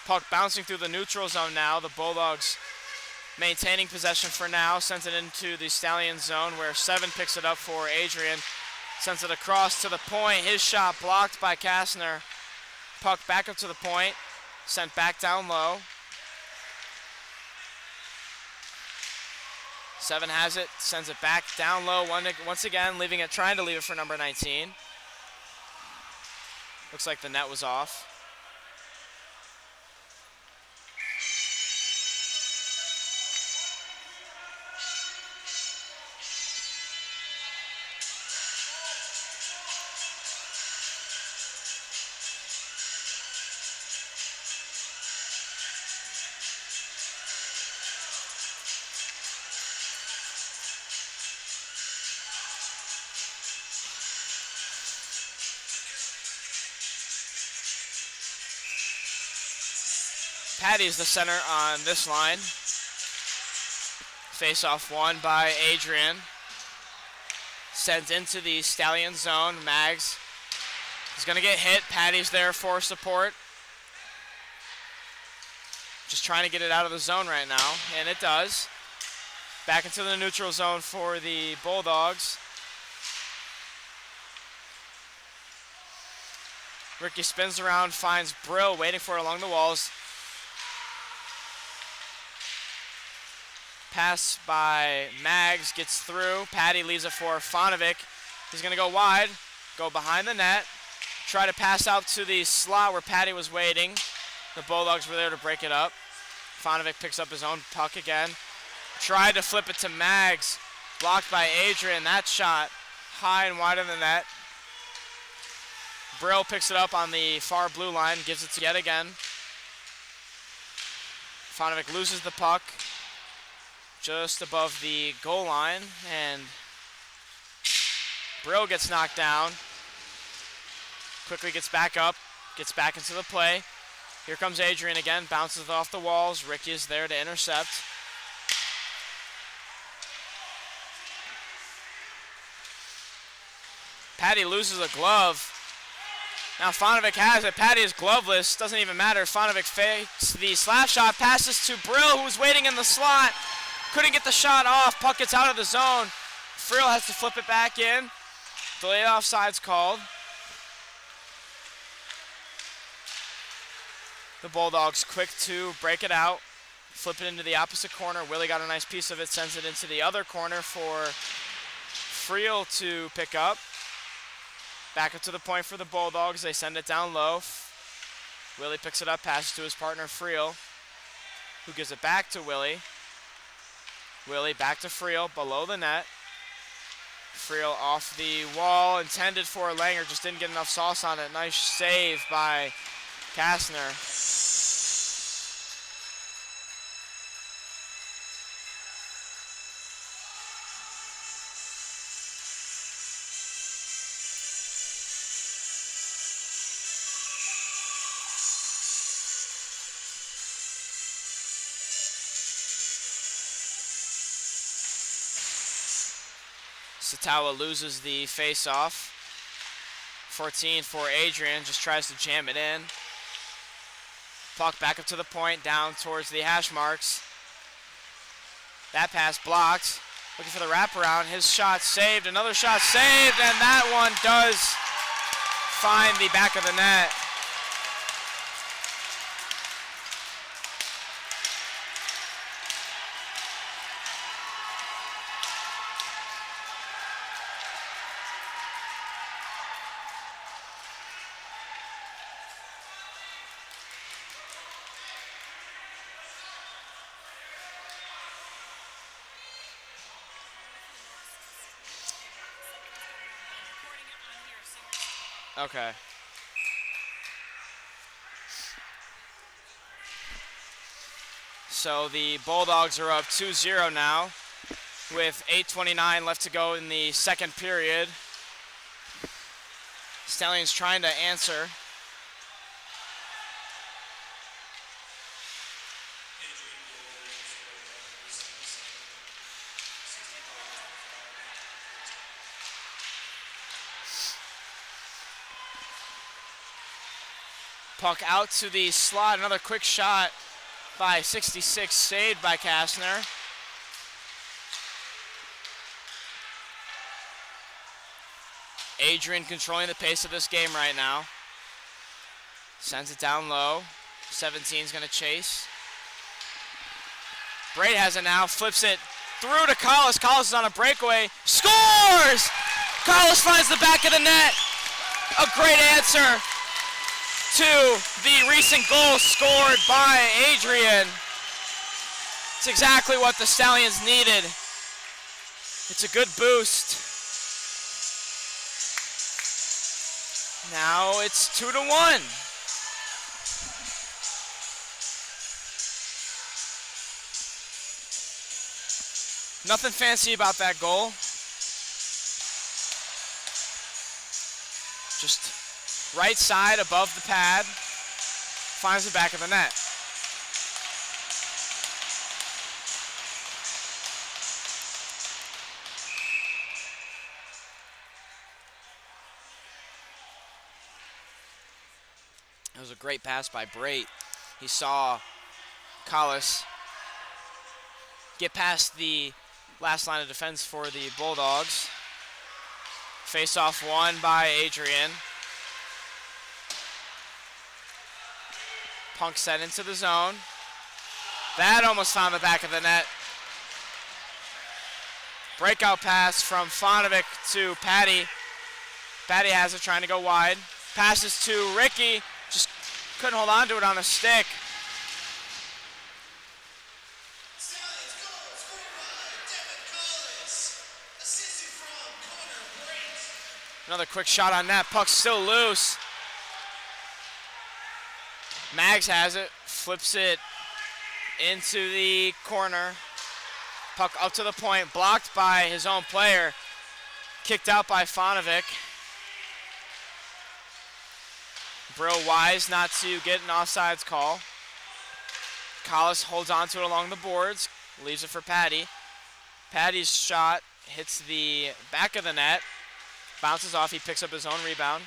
Puck bouncing through the neutral zone now. The Bulldogs maintaining possession for now. Sends it into the Stallion zone, where 7 picks it up for Adrian. Sends it across to the point. His shot blocked by Kastner. Puck back up to the point. Sent back down low. 7 has it. Sends it back down low once again, leaving it, trying to leave it for number 19. Looks like the net was off. Patty's the center on this line. Face-off won by Adrian. Sends into the Stallion zone. Mags is going to get hit. Patty's there for support. Just trying to get it out of the zone right now, and it does. Back into the neutral zone for the Bulldogs. Ricky spins around, finds Brill waiting for it along the walls. Pass by Mags, gets through. Patty leaves it for Fonovic. He's going to go wide, go behind the net, try to pass out to the slot where Patty was waiting. The Bulldogs were there to break it up. Fonovic picks up his own puck again. Tried to flip it to Mags, blocked by Adrian. That shot high and wide in the net. Brill picks it up on the far blue line, gives it to yet again. Fonovic loses the puck just above the goal line, and Brill gets knocked down. Quickly gets back up, gets back into the play. Here comes Adrian again, bounces it off the walls. Ricky is there to intercept. Patty loses a glove. Now Fonovic has it. Patty is gloveless. Doesn't even matter. Fonovic fakes the slap shot. Passes to Brill, who's waiting in the slot. Couldn't get the shot off. Puck gets out of the zone. Friel has to flip it back in. Delayed offside's called. The Bulldogs quick to break it out. Flip it into the opposite corner. Willie got a nice piece of it. Sends it into the other corner for Friel to pick up. Back up to the point for the Bulldogs. They send it down low. Willie picks it up, passes to his partner Friel, who gives it back to Willie. Willie back to Friel, below the net. Friel off the wall, intended for Langer, just didn't get enough sauce on it. Nice save by Kastner. Satawa loses the face-off. 14 for Adrian, just tries to jam it in. Puck back up to the point, down towards the hash marks. That pass blocked. Looking for the wraparound. His shot saved, another shot saved, and that one does find the back of the net. Okay. So the Bulldogs are up 2-0 now with 8:29 left to go in the second period. Stallions trying to answer. Puck out to the slot. Another quick shot by 66, saved by Kastner. Adrian controlling the pace of this game right now. Sends it down low. 17's going to chase. Braid has it now. Flips it through to Collis. Collis is on a breakaway. Scores! Collis finds the back of the net. A great answer to the recent goal scored by Adrian. It's exactly what the Stallions needed. It's a good boost. Now it's 2-1. Nothing fancy about that goal. Just right side above the pad, finds the back of the net. It was a great pass by Brait. He saw Collis get past the last line of defense for the Bulldogs. Face-off won by Adrian. Punk set into the zone. That almost found the back of the net. Breakout pass from Fonovic to Patty. Patty has it, trying to go wide. Passes to Ricky. Just couldn't hold on to it on a stick. Another quick shot on that. Puck's still loose. Mags has it, flips it into the corner. Puck up to the point, blocked by his own player. Kicked out by Fonovic. Brill wise not to get an offsides call. Collis holds on to it along the boards, leaves it for Patty. Patty's shot hits the back of the net. Bounces off, he picks up his own rebound.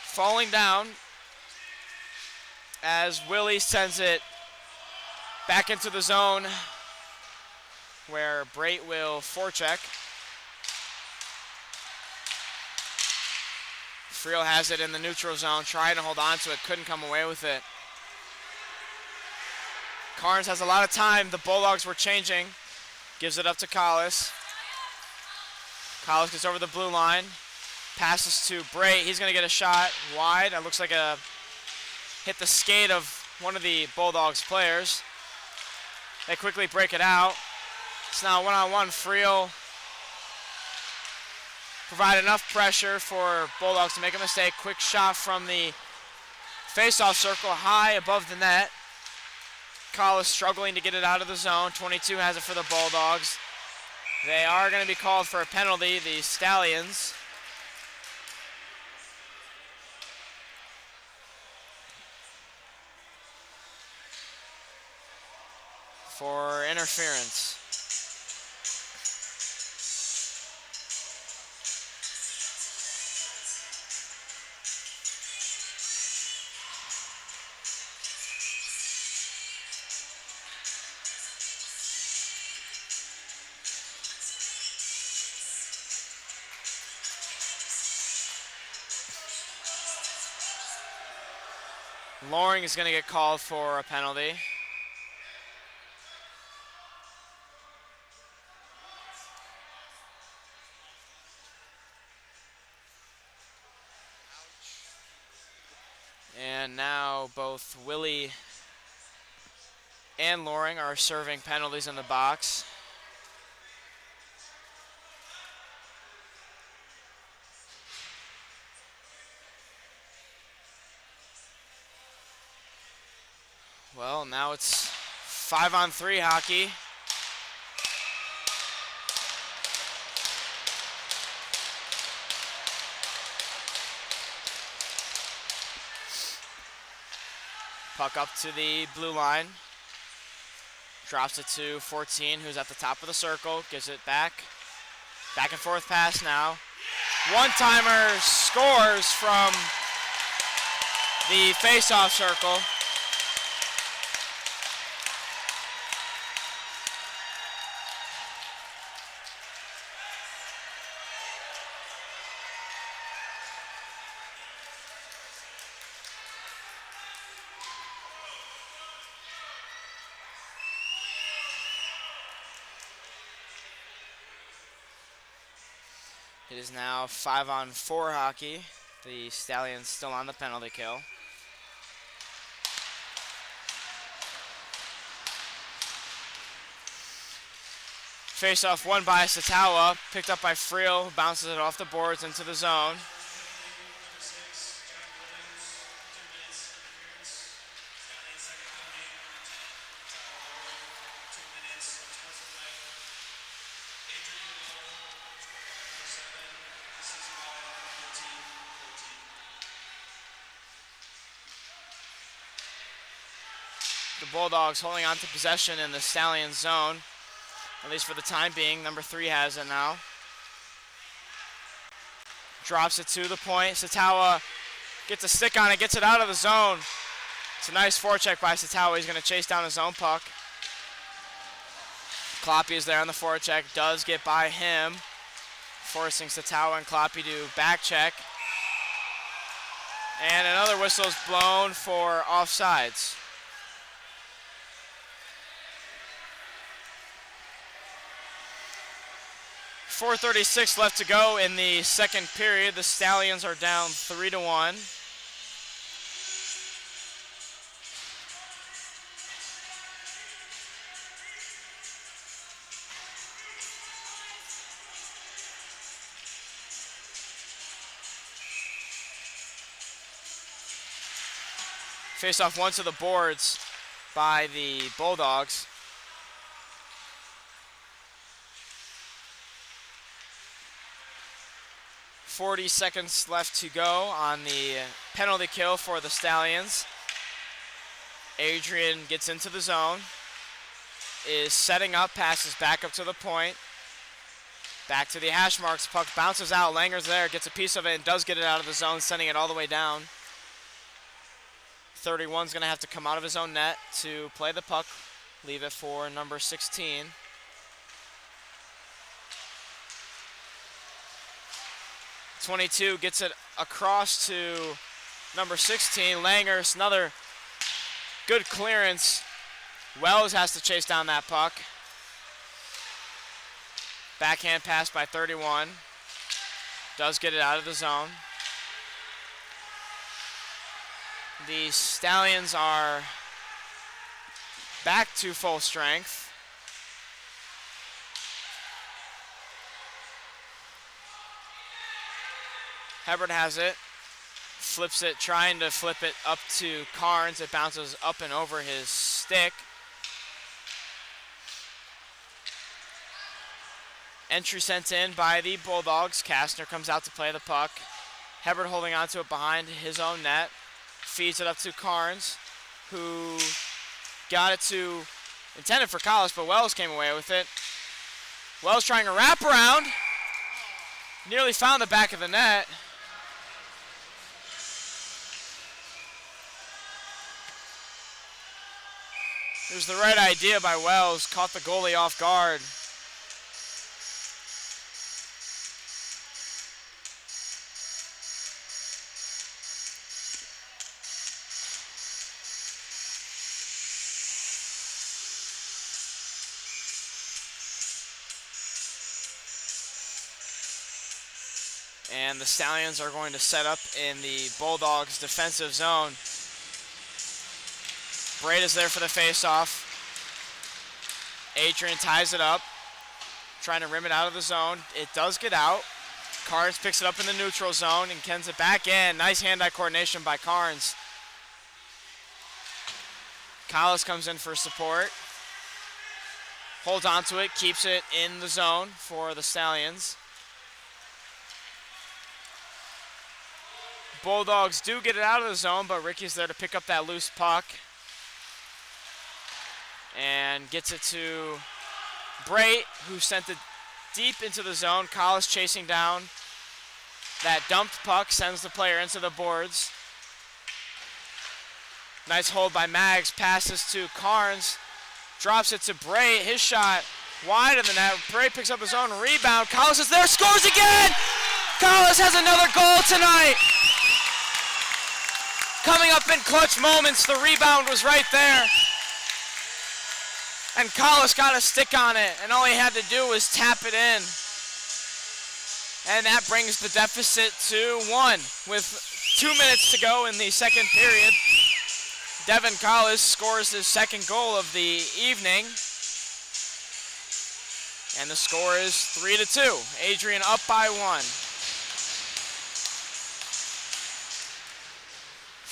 Falling down as Willie sends it back into the zone where Brait will forecheck. Friel has it in the neutral zone, trying to hold on to it, couldn't come away with it. Carnes has a lot of time. The Bulldogs were changing. Gives it up to Collis. Collis gets over the blue line. Passes to Brait. He's going to get a shot wide. It looks like a hit the skate of one of the Bulldogs players. They quickly break it out. It's now one-on-one. Friel provide enough pressure for Bulldogs to make a mistake. Quick shot from the face-off circle, high above the net. Collis struggling to get it out of the zone. 22 has it for the Bulldogs. They are going to be called for a penalty, the Stallions. For interference. Loring is going to get called for a penalty. And now both Willie and Loring are serving penalties in the box. Well, now it's 5-on-3 hockey. Puck up to the blue line. Drops it to 14, who's at the top of the circle. Gives it back. Back and forth pass now. One-timer scores from the face-off circle. It is now 5-on-4 hockey. The Stallions still on the penalty kill. Face-off won by Satawa, picked up by Friel, who bounces it off the boards into the zone. The Bulldogs holding on to possession in the Stallion zone, at least for the time being. Number 3 has it now. Drops it to the point. Satawa gets a stick on it, gets it out of the zone. It's a nice forecheck by Satawa. He's going to chase down his own puck. Kloppe is there on the forecheck, does get by him, forcing Satawa and Kloppe to back check. And another whistle is blown for offsides. 4:36 left to go in the second period. The Stallions are down 3-1. Face-off one to the boards by the Bulldogs. 40 seconds left to go on the penalty kill for the Stallions. Adrian gets into the zone, is setting up, passes back up to the point. Back to the hash marks. Puck bounces out. Langer's there, gets a piece of it, and does get it out of the zone, sending it all the way down. 31's going to have to come out of his own net to play the puck. Leave it for number 16. .22 gets it across to number 16. Langers, another good clearance. Wells has to chase down that puck. Backhand pass by 31. Does get it out of the zone. The Stallions are back to full strength. Hebert has it, flips it, trying to flip it up to Carnes. It bounces up and over his stick. Entry sent in by the Bulldogs. Kastner comes out to play the puck. Hebert holding onto it behind his own net. Feeds it up to Carnes, who got it to, intended for Collis, but Wells came away with it. Wells trying to wrap around. Nearly found the back of the net. It was the right idea by Wells, caught the goalie off guard. And the Stallions are going to set up in the Bulldogs' defensive zone. Braid is there for the face-off. Adrian ties it up, trying to rim it out of the zone. It does get out. Carnes picks it up in the neutral zone and kens it back in. Nice hand-eye coordination by Carnes. Collis comes in for support. Holds onto it, keeps it in the zone for the Stallions. Bulldogs do get it out of the zone, but Ricky's there to pick up that loose puck. And gets it to Brait, who sent it deep into the zone. Collis chasing down that dumped puck, sends the player into the boards. Nice hold by Maggs, passes to Carnes, drops it to Brait. His shot wide of the net. Brait picks up his own rebound. Collis is there, scores again! Collis has another goal tonight! Coming up in clutch moments, the rebound was right there. And Collis got a stick on it, and all he had to do was tap it in. And that brings the deficit to 1 with 2 minutes to go in the second period. Devin Collis scores his second goal of the evening. And the score is 3-2. Adrian up by 1.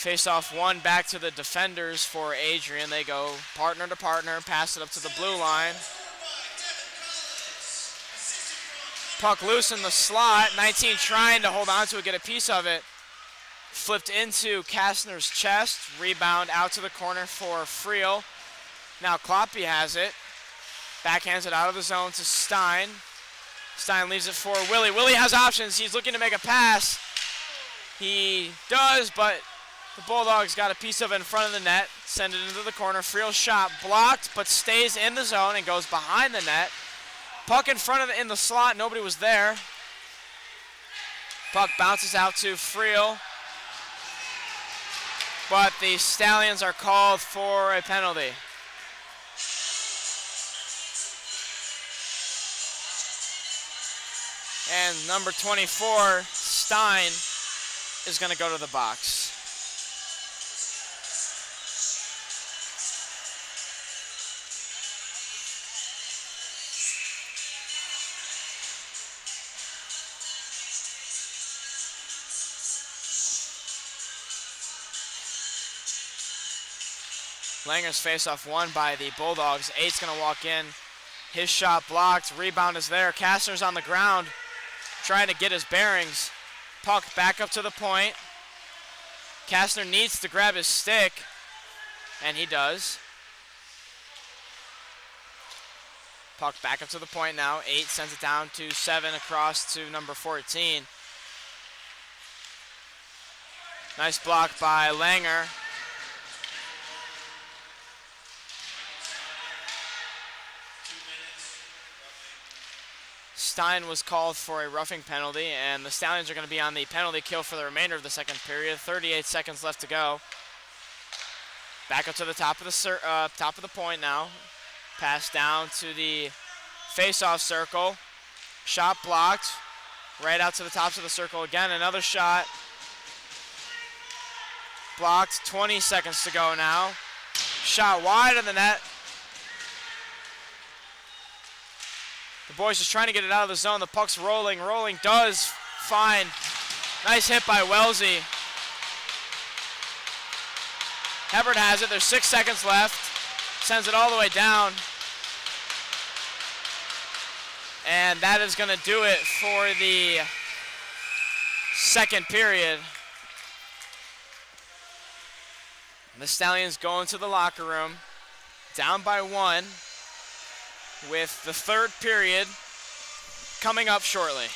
Face-off 1 back to the defenders for Adrian. They go partner to partner, pass it up to the blue line. Puck loose in the slot. 19 trying to hold on to it, get a piece of it. Flipped into Kastner's chest. Rebound out to the corner for Friel. Now Kloppy has it. Backhands it out of the zone to Stein. Stein leaves it for Willie. Willie has options. He's looking to make a pass. He does, but the Bulldogs got a piece of it in front of the net, send it into the corner. Friel's shot blocked, but stays in the zone and goes behind the net. Puck in front of in the slot, nobody was there. Puck bounces out to Friel, but the Stallions are called for a penalty. And number 24, Stein, is going to go to the box. Langer's face-off won by the Bulldogs. 8's going to walk in. His shot blocked. Rebound is there. Kastner's on the ground trying to get his bearings. Puck back up to the point. Kastner needs to grab his stick, and he does. Puck back up to the point now. 8 sends it down to 7 across to number 14. Nice block by Langer. Stein was called for a roughing penalty, and the Stallions are going to be on the penalty kill for the remainder of the second period. 38 seconds left to go. Back up to the top of the point now. Pass down to the face-off circle. Shot blocked. Right out to the tops of the circle again. Another shot. Blocked. 20 seconds to go now. Shot wide of the net. The boys just trying to get it out of the zone. The puck's rolling. Rolling does find. Nice hit by Wellesley. Hebert has it. There's 6 seconds left. Sends it all the way down. And that is going to do it for the second period. The Stallions go into the locker room, down by 1, with the third period coming up shortly.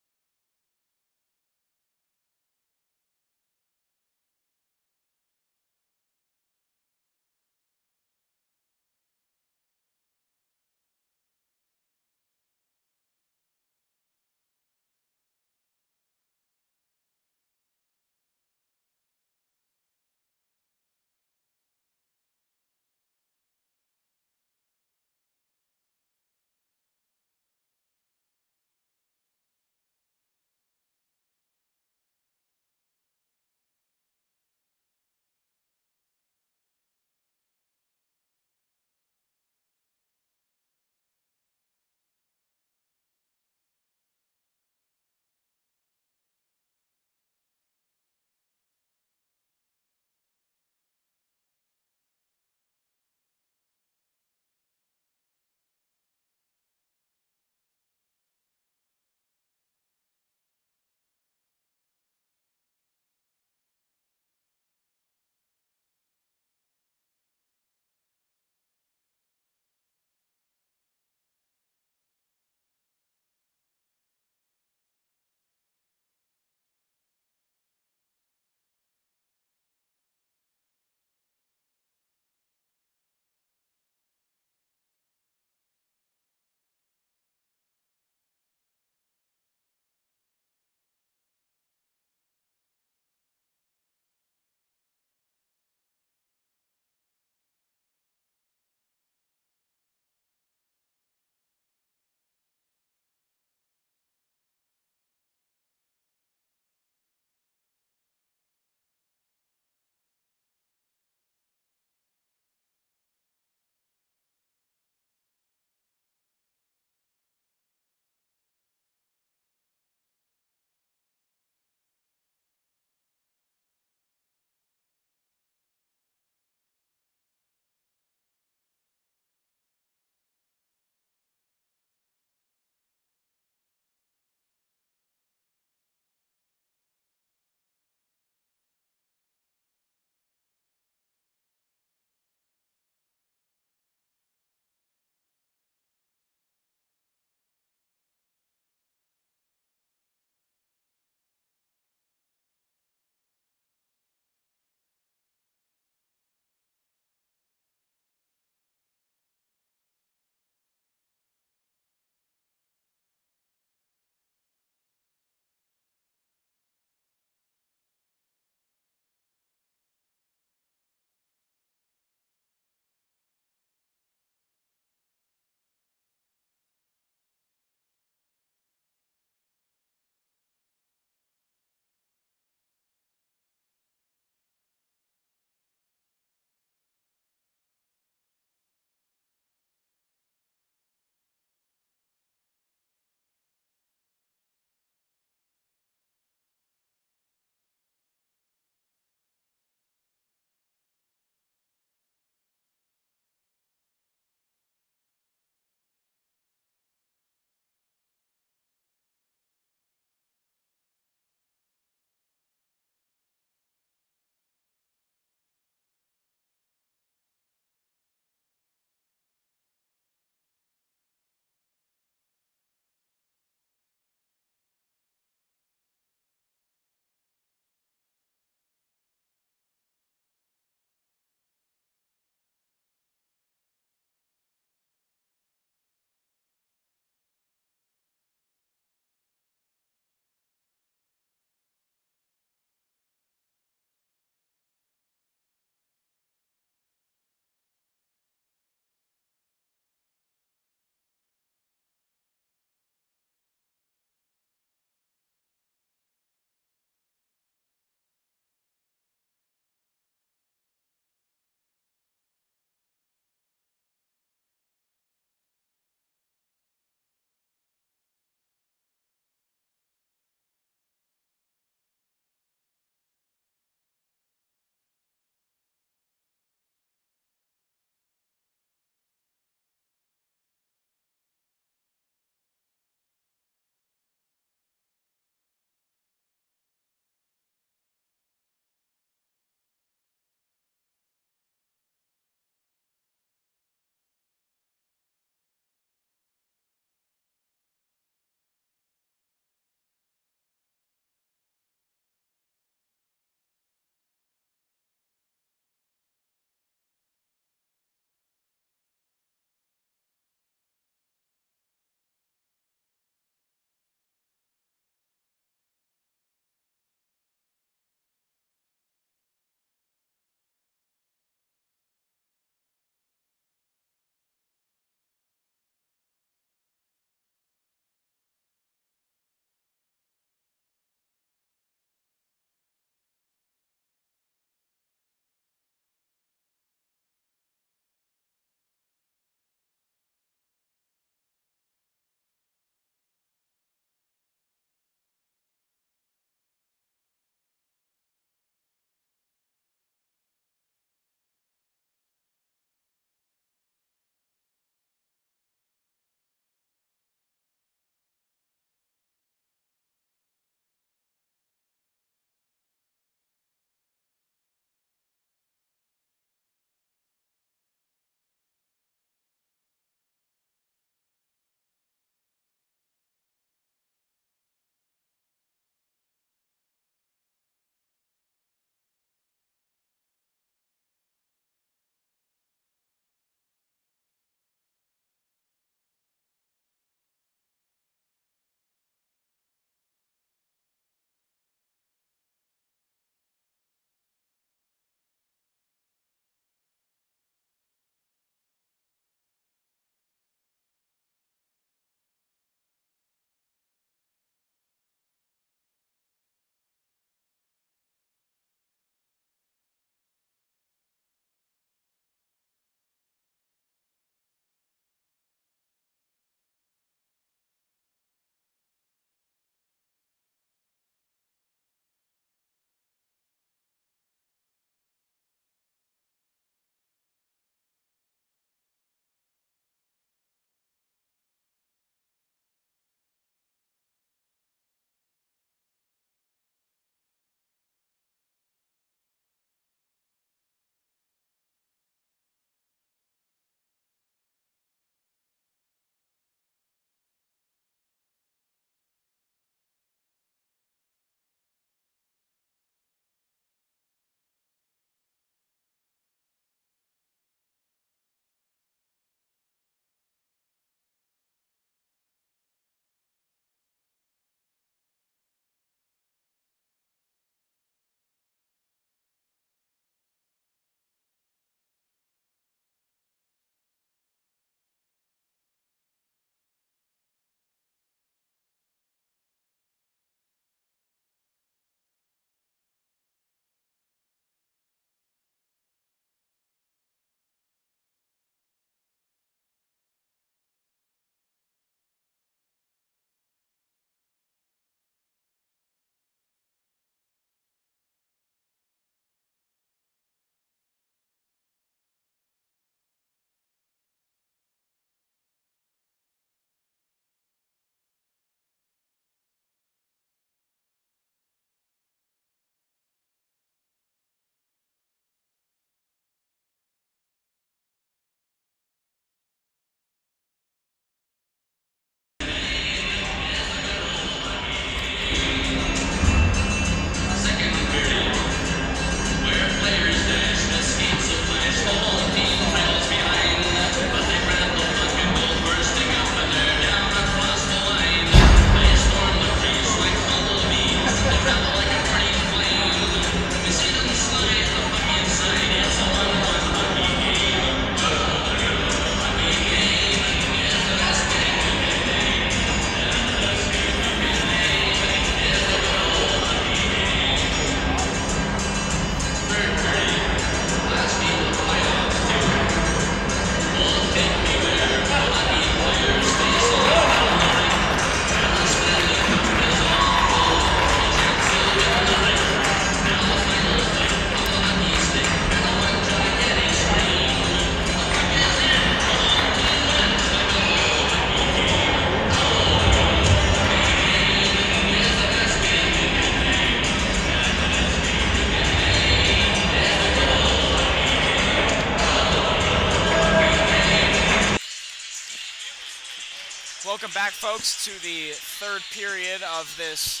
Welcome back, folks, to the third period of this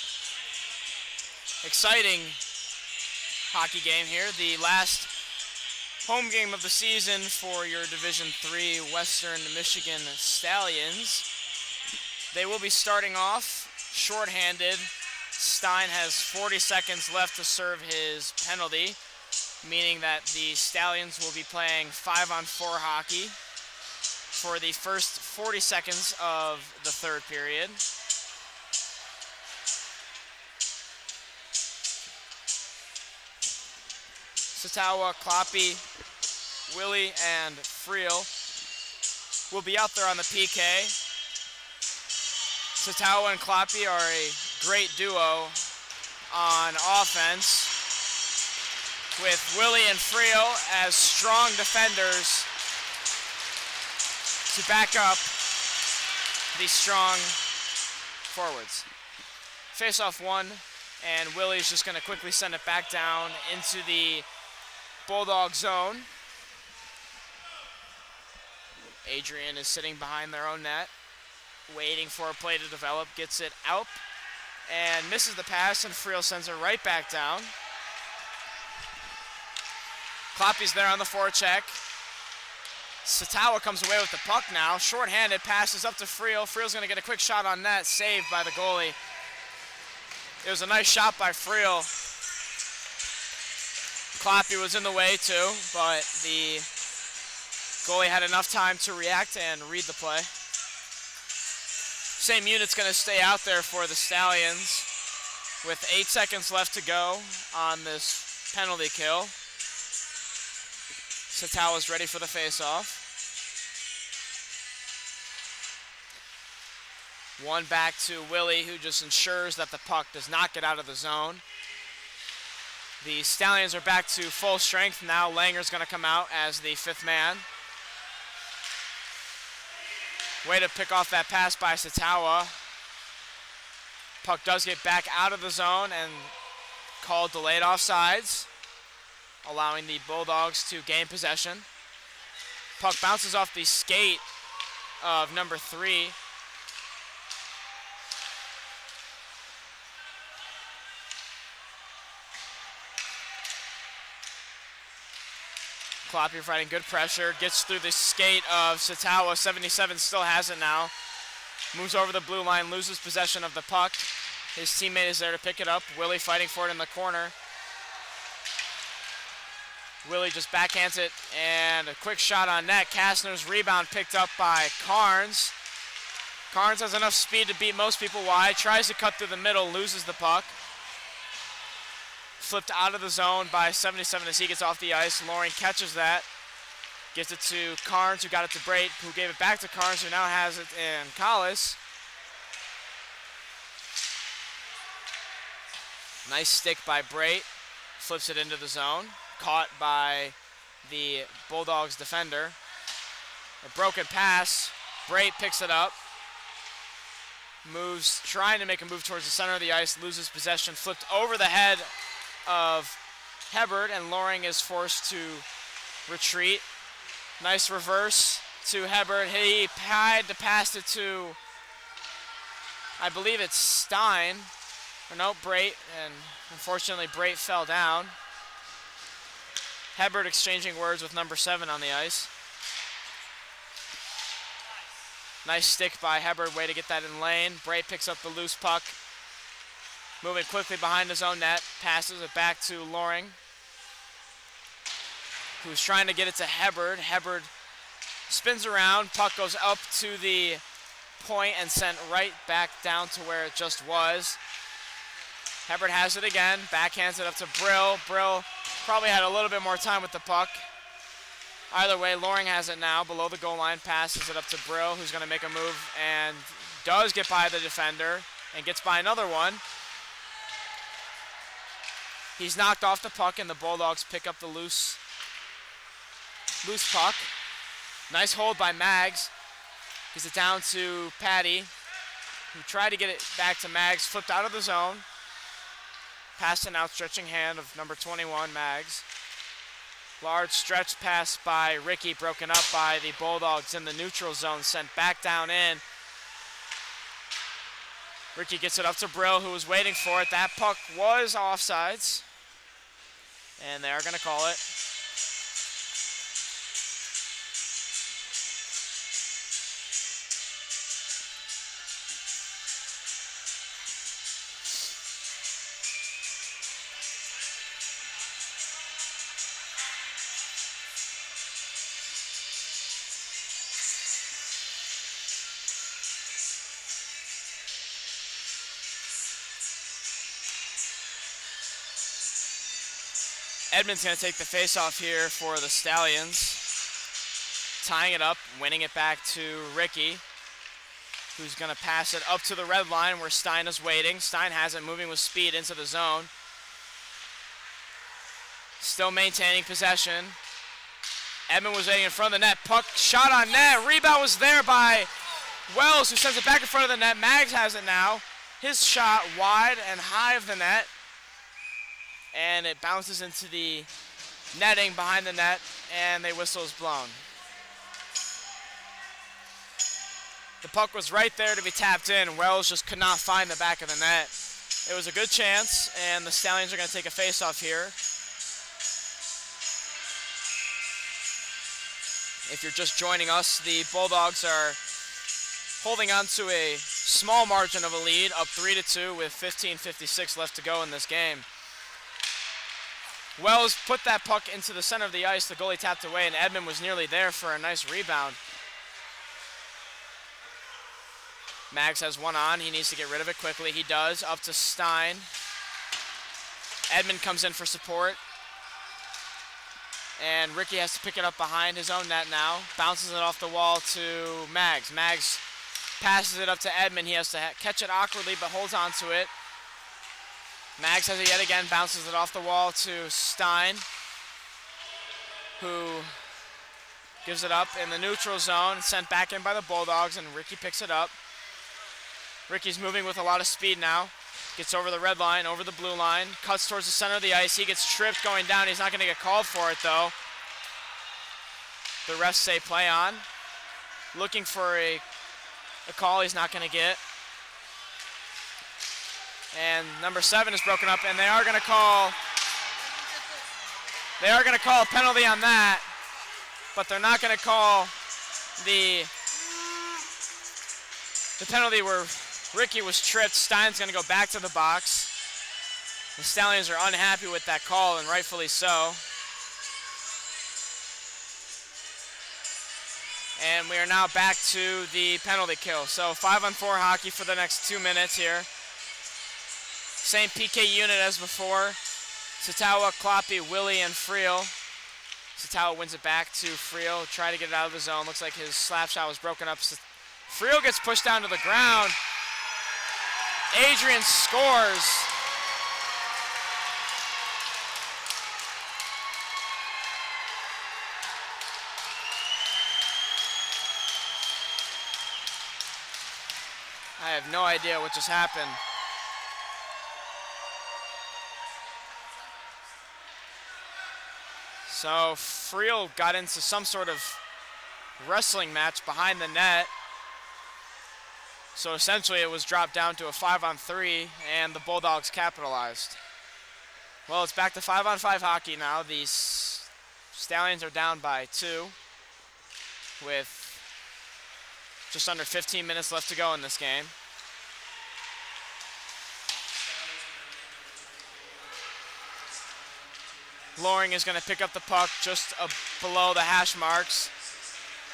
exciting hockey game here. The last home game of the season for your Division III Western Michigan Stallions. They will be starting off shorthanded. Stein has 40 seconds left to serve his penalty, meaning that the Stallions will be playing 5-on-4 hockey for the first 40 seconds of the third period. Satawa, Kloppy, Willie, and Friel will be out there on the PK. Satawa and Kloppy are a great duo on offense, with Willie and Friel as strong defenders to back up these strong forwards. Face-off one, and Willie's just going to quickly send it back down into the Bulldog zone. Adrian is sitting behind their own net, waiting for a play to develop, gets it out, and misses the pass, and Friel sends it right back down. Kloppy's there on the forecheck. Satawa comes away with the puck now. Short-handed, passes up to Friel. Friel's going to get a quick shot on net, saved by the goalie. It was a nice shot by Friel. Kloppy was in the way too, but the goalie had enough time to react and read the play. Same unit's going to stay out there for the Stallions with 8 seconds left to go on this penalty kill. Satawa's ready for the face-off. One back to Willie, who just ensures that the puck does not get out of the zone. The Stallions are back to full strength. Now Langer's going to come out as the fifth man. Way to pick off that pass by Satawa. Puck does get back out of the zone and called delayed offsides, allowing the Bulldogs to gain possession. Puck bounces off the skate of number 3. Kloppy providing good pressure, gets through the skate of Satawa. 77 still has it now. Moves over the blue line, loses possession of the puck. His teammate is there to pick it up. Willie fighting for it in the corner. Willie just backhands it, and a quick shot on net. Kastner's rebound picked up by Carnes. Carnes has enough speed to beat most people wide, tries to cut through the middle, loses the puck. Flipped out of the zone by 77 as he gets off the ice. Loring catches that, gives it to Carnes, who got it to Brait, who gave it back to Carnes, who now has it in Collis. Nice stick by Brait, flips it into the zone. Caught by the Bulldogs defender. A broken pass. Brait picks it up. Moves, trying to make a move towards the center of the ice, loses possession, flipped over the head of Hebert, and Loring is forced to retreat. Nice reverse to Hebert. He tried to pass it to, I believe it's Stein. Or no, Brait, and unfortunately Brait fell down. Hebert exchanging words with number 7 on the ice. Nice stick by Hebert, way to get that in lane. Brait picks up the loose puck. Moving quickly behind his own net, passes it back to Loring, who's trying to get it to Hebert. Hebert spins around, puck goes up to the point and sent right back down to where it just was. Hebert has it again, backhands it up to Brill. Brill probably had a little bit more time with the puck. Either way, Loring has it now, below the goal line, passes it up to Brill, who's going to make a move and does get by the defender and gets by another one. He's knocked off the puck, and the Bulldogs pick up the loose puck. Nice hold by Maggs. Gives it down to Patty, who tried to get it back to Maggs, flipped out of the zone. Past an outstretching hand of number 21, Maggs. Large stretch pass by Ricky, broken up by the Bulldogs in the neutral zone, sent back down in. Ricky gets it up to Brill, who was waiting for it. That puck was offsides, and they are going to call it. Edmund's going to take the face-off here for the Stallions. Tying it up, winning it back to Ricky, who's going to pass it up to the red line where Stein is waiting. Stein has it, moving with speed into the zone. Still maintaining possession. Edmund was waiting in front of the net. Puck shot on net. Rebound was there by Wells, who sends it back in front of the net. Maggs has it now. His shot wide and high of the net. And it bounces into the netting behind the net, and the whistle is blown. The puck was right there to be tapped in. Wells just could not find the back of the net. It was a good chance, and the Stallions are going to take a face-off here. If you're just joining us, the Bulldogs are holding on to a small margin of a lead, up 3-2 with 15:56 left to go in this game. Wells put that puck into the center of the ice. The goalie tapped away, and Edmund was nearly there for a nice rebound. Maggs has one on. He needs to get rid of it quickly. He does. Up to Stein. Edmund comes in for support. And Ricky has to pick it up behind his own net now. Bounces it off the wall to Maggs. Maggs passes it up to Edmund. He has to catch it awkwardly, but holds on to it. Maggs has it yet again, bounces it off the wall to Stein, who gives it up in the neutral zone, sent back in by the Bulldogs, and Ricky picks it up. Ricky's moving with a lot of speed now. Gets over the red line, over the blue line, cuts towards the center of the ice. He gets tripped going down. He's not going to get called for it, though. The refs say play on. Looking for a call he's not going to get. And number 7 is broken up, and they are going to call a penalty on that, but they're not going to call the penalty where Ricky was tripped. Stein's going to go back to the box. The Stallions are unhappy with that call, and rightfully so. And we are now back to the penalty kill. So 5-on-4 hockey for the next 2 minutes here. Same PK unit as before. Satawa, Kloppy, Willie, and Friel. Satawa wins it back to Friel. Try to get it out of the zone. Looks like his slap shot was broken up. Friel gets pushed down to the ground. Adrian scores. I have no idea what just happened. So Friel got into some sort of wrestling match behind the net. So essentially it was dropped down to a 5-on-3, and the Bulldogs capitalized. Well, it's back to 5-on-5 hockey now. These Stallions are down by 2 with just under 15 minutes left to go in this game. Loring is going to pick up the puck just below the hash marks.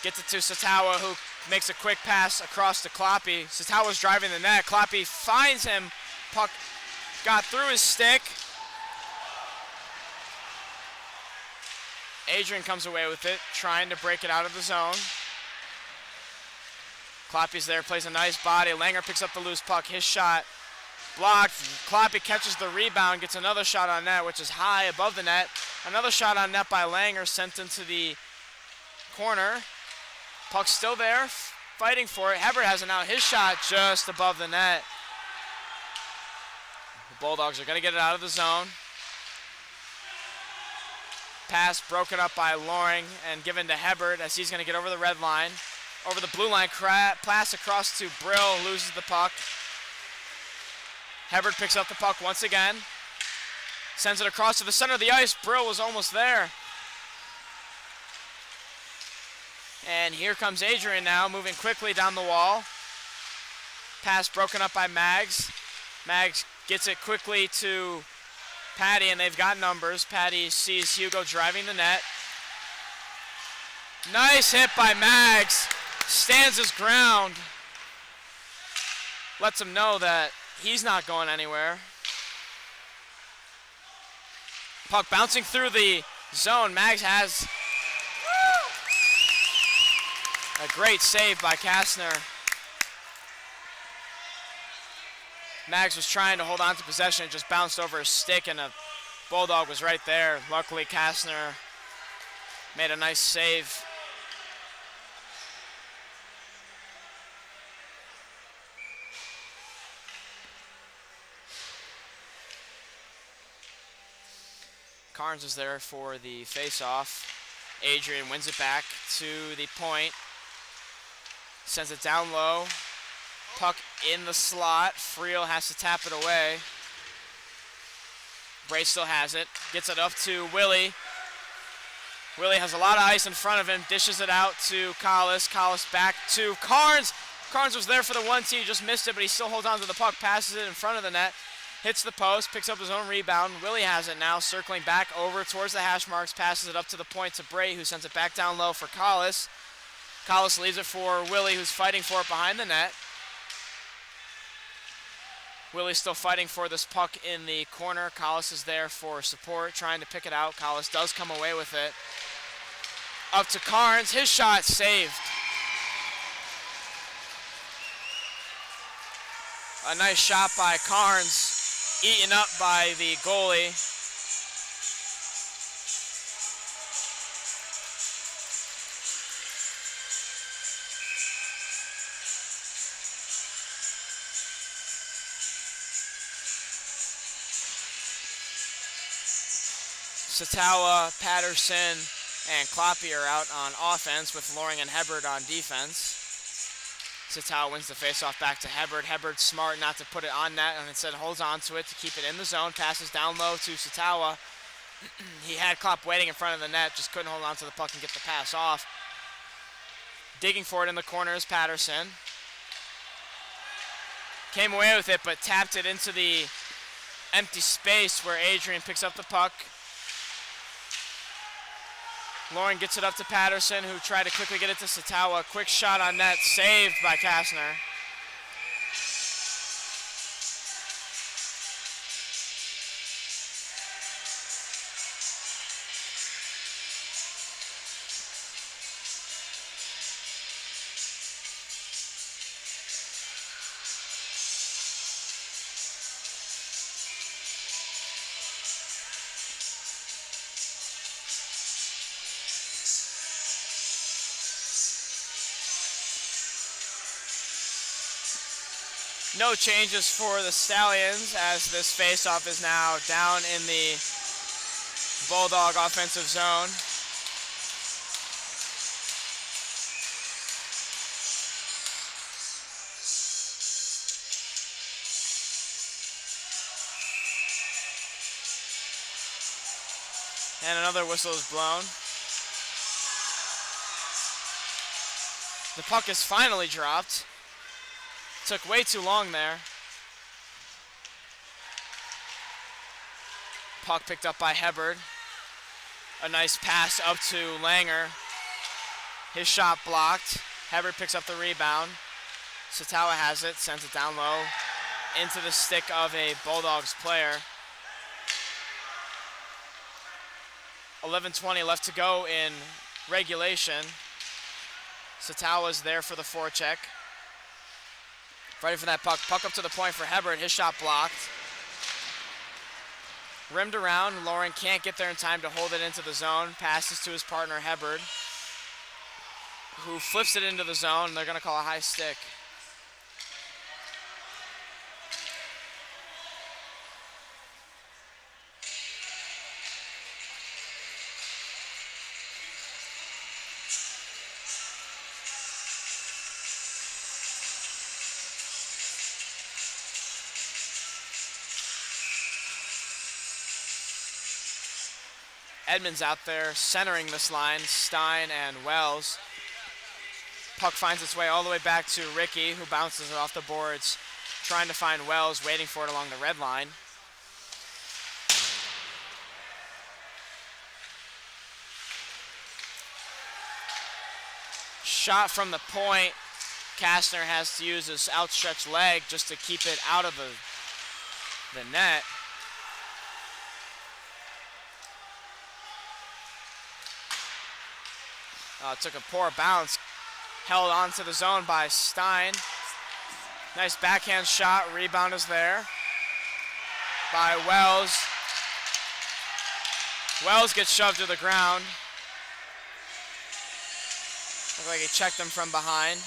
Gets it to Satawa, who makes a quick pass across to Kloppy. Satawa's driving the net. Kloppy finds him. Puck got through his stick. Adrian comes away with it, trying to break it out of the zone. Kloppy's there, plays a nice body. Langer picks up the loose puck. His shot blocked. Kloppy catches the rebound, gets another shot on net, which is high above the net. Another shot on net by Langer, sent into the corner. Puck's still there, fighting for it. Hebert has it now. His shot just above the net. The Bulldogs are going to get it out of the zone. Pass broken up by Loring and given to Hebert as he's going to get over the red line. Over the blue line, pass across to Brill, loses the puck. Hebert picks up the puck once again. Sends it across to the center of the ice. Brill was almost there. And here comes Adrian now, moving quickly down the wall. Pass broken up by Mags. Mags gets it quickly to Patty, and they've got numbers. Patty sees Hugo driving the net. Nice hit by Mags. Stands his ground. Lets him know that he's not going anywhere. Puck bouncing through the zone. Mags has a great save by Kastner. Mags was trying to hold on to possession. It just bounced over his stick, and a Bulldog was right there. Luckily, Kastner made a nice save. Carnes is there for the face-off. Adrian wins it back to the point. Sends it down low. Puck in the slot. Friel has to tap it away. Bray still has it. Gets it up to Willie. Willie has a lot of ice in front of him. Dishes it out to Collis. Collis back to Carnes. Carnes was there for the 1-2. Just missed it, but he still holds on to the puck. Passes it in front of the net. Hits the post, picks up his own rebound. Willie has it now, circling back over towards the hash marks, passes it up to the point to Bray, who sends it back down low for Collis. Collis leaves it for Willie, who's fighting for it behind the net. Willie's still fighting for this puck in the corner. Collis is there for support, trying to pick it out. Collis does come away with it. Up to Carnes, his shot saved. A nice shot by Carnes. Eaten up by the goalie. Satawa, Patterson, and Kloppy are out on offense with Loring and Hebert on defense. Satawa wins the faceoff back to Hebert. Hebert's smart not to put it on net and instead holds on to it to keep it in the zone. Passes down low to Satawa. He had Klopp waiting in front of the net, just couldn't hold on to the puck and get the pass off. Digging for it in the corner is Patterson. Came away with it, but tapped it into the empty space where Adrian picks up the puck. Loring gets it up to Patterson, who tried to quickly get it to Satawa. Quick shot on net, saved by Kastner. No changes for the Stallions as this faceoff is now down in the Bulldog offensive zone. And another whistle is blown. The puck is finally dropped. Took way too long there. Puck picked up by Hebert. A nice pass up to Langer. His shot blocked. Hebert picks up the rebound. Satawa has it, sends it down low into the stick of a Bulldogs player. 11:20 left to go in regulation. Satawa's there for the forecheck. Ready for that puck. Puck up to the point for Hebert. His shot blocked. Rimmed around. Loring can't get there in time to hold it into the zone. Passes to his partner, Hebert, who flips it into the zone. They're going to call a high stick. Edmonds out there centering this line, Stein and Wells. Puck finds its way all the way back to Ricky, who bounces it off the boards, trying to find Wells, waiting for it along the red line. Shot from the point. Kastner has to use his outstretched leg just to keep it out of the net. Took a poor bounce. Held onto the zone by Stein. Nice backhand shot. Rebound is there by Wells. Wells gets shoved to the ground. Looks like he checked him from behind.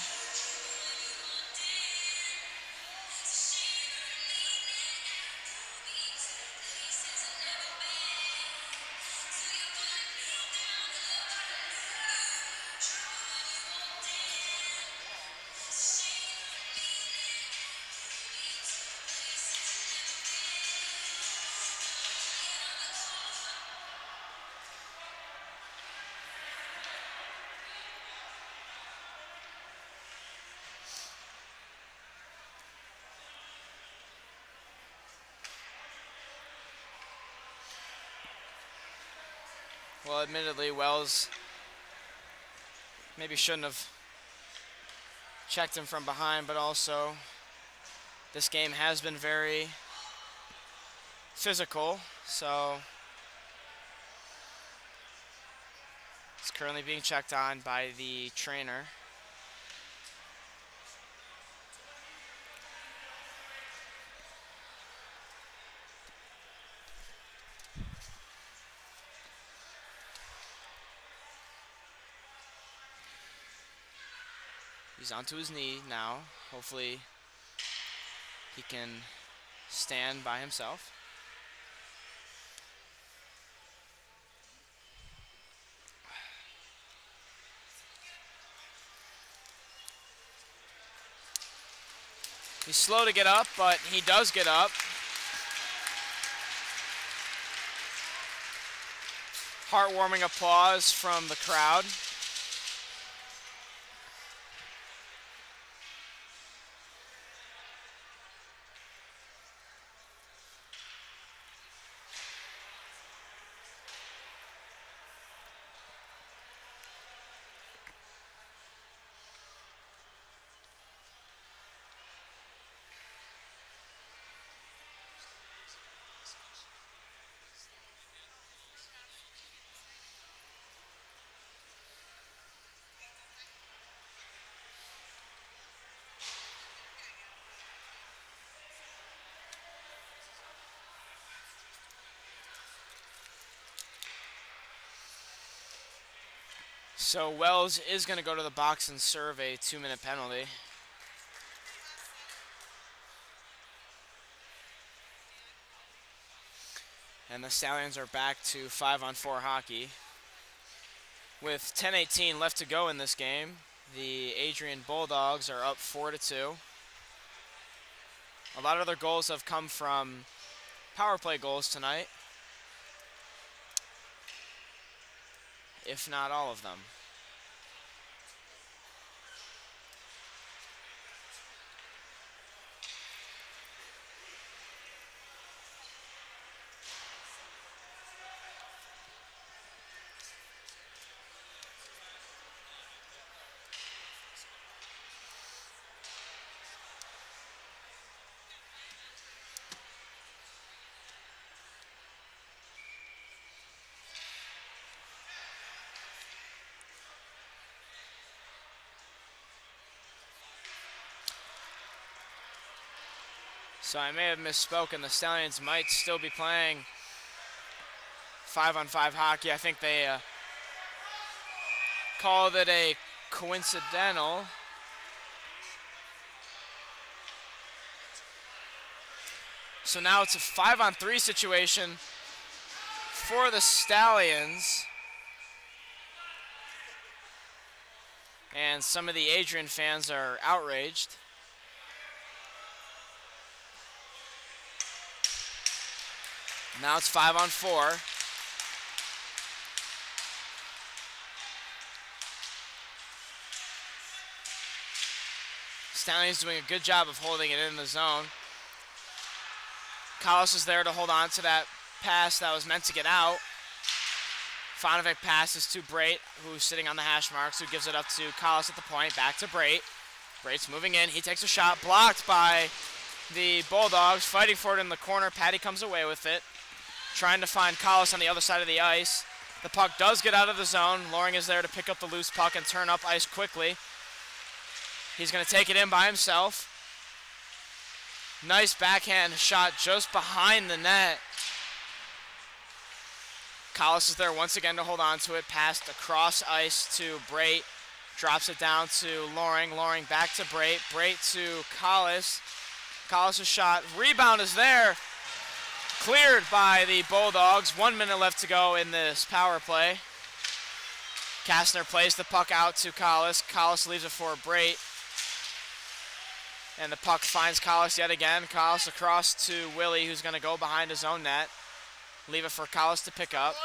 Well, admittedly, Wells maybe shouldn't have checked him from behind, but also this game has been very physical, so it's currently being checked on by the trainer. He's onto his knee now. Hopefully he can stand by himself. He's slow to get up, but he does get up. Heartwarming applause from the crowd. So Wells is going to go to the box and serve a 2-minute penalty. And the Stallions are back to 5-on-4 hockey. With 10:18 left to go in this game, the Adrian Bulldogs are up 4-2. A lot of their goals have come from power play goals tonight, if not all of them. So I may have misspoken. The Stallions might still be playing 5-on-5 hockey. I think they called it a coincidental. So now it's a 5-on-3 situation for the Stallions. And some of the Adrian fans are outraged. Now it's 5-on-4. Stallions doing a good job of holding it in the zone. Collis is there to hold on to that pass that was meant to get out. Fonovic passes to Brait, who's sitting on the hash marks, who gives it up to Collis at the point. Back to Brait. Brait's moving in. He takes a shot, blocked by the Bulldogs, fighting for it in the corner. Patty comes away with it, trying to find Collis on the other side of the ice. The puck does get out of the zone. Loring is there to pick up the loose puck and turn up ice quickly. He's going to take it in by himself. Nice backhand shot just behind the net. Collis is there once again to hold on to it. Passed across ice to Brait. Drops it down to Loring. Loring back to Brait. Brait to Collis. Collis' shot. Rebound is there. Cleared by the Bulldogs. 1 minute left to go in this power play. Kastner plays the puck out to Collis. Collis leaves it for Brait. And the puck finds Collis yet again. Collis across to Willie, who's going to go behind his own net. Leave it for Collis to pick up.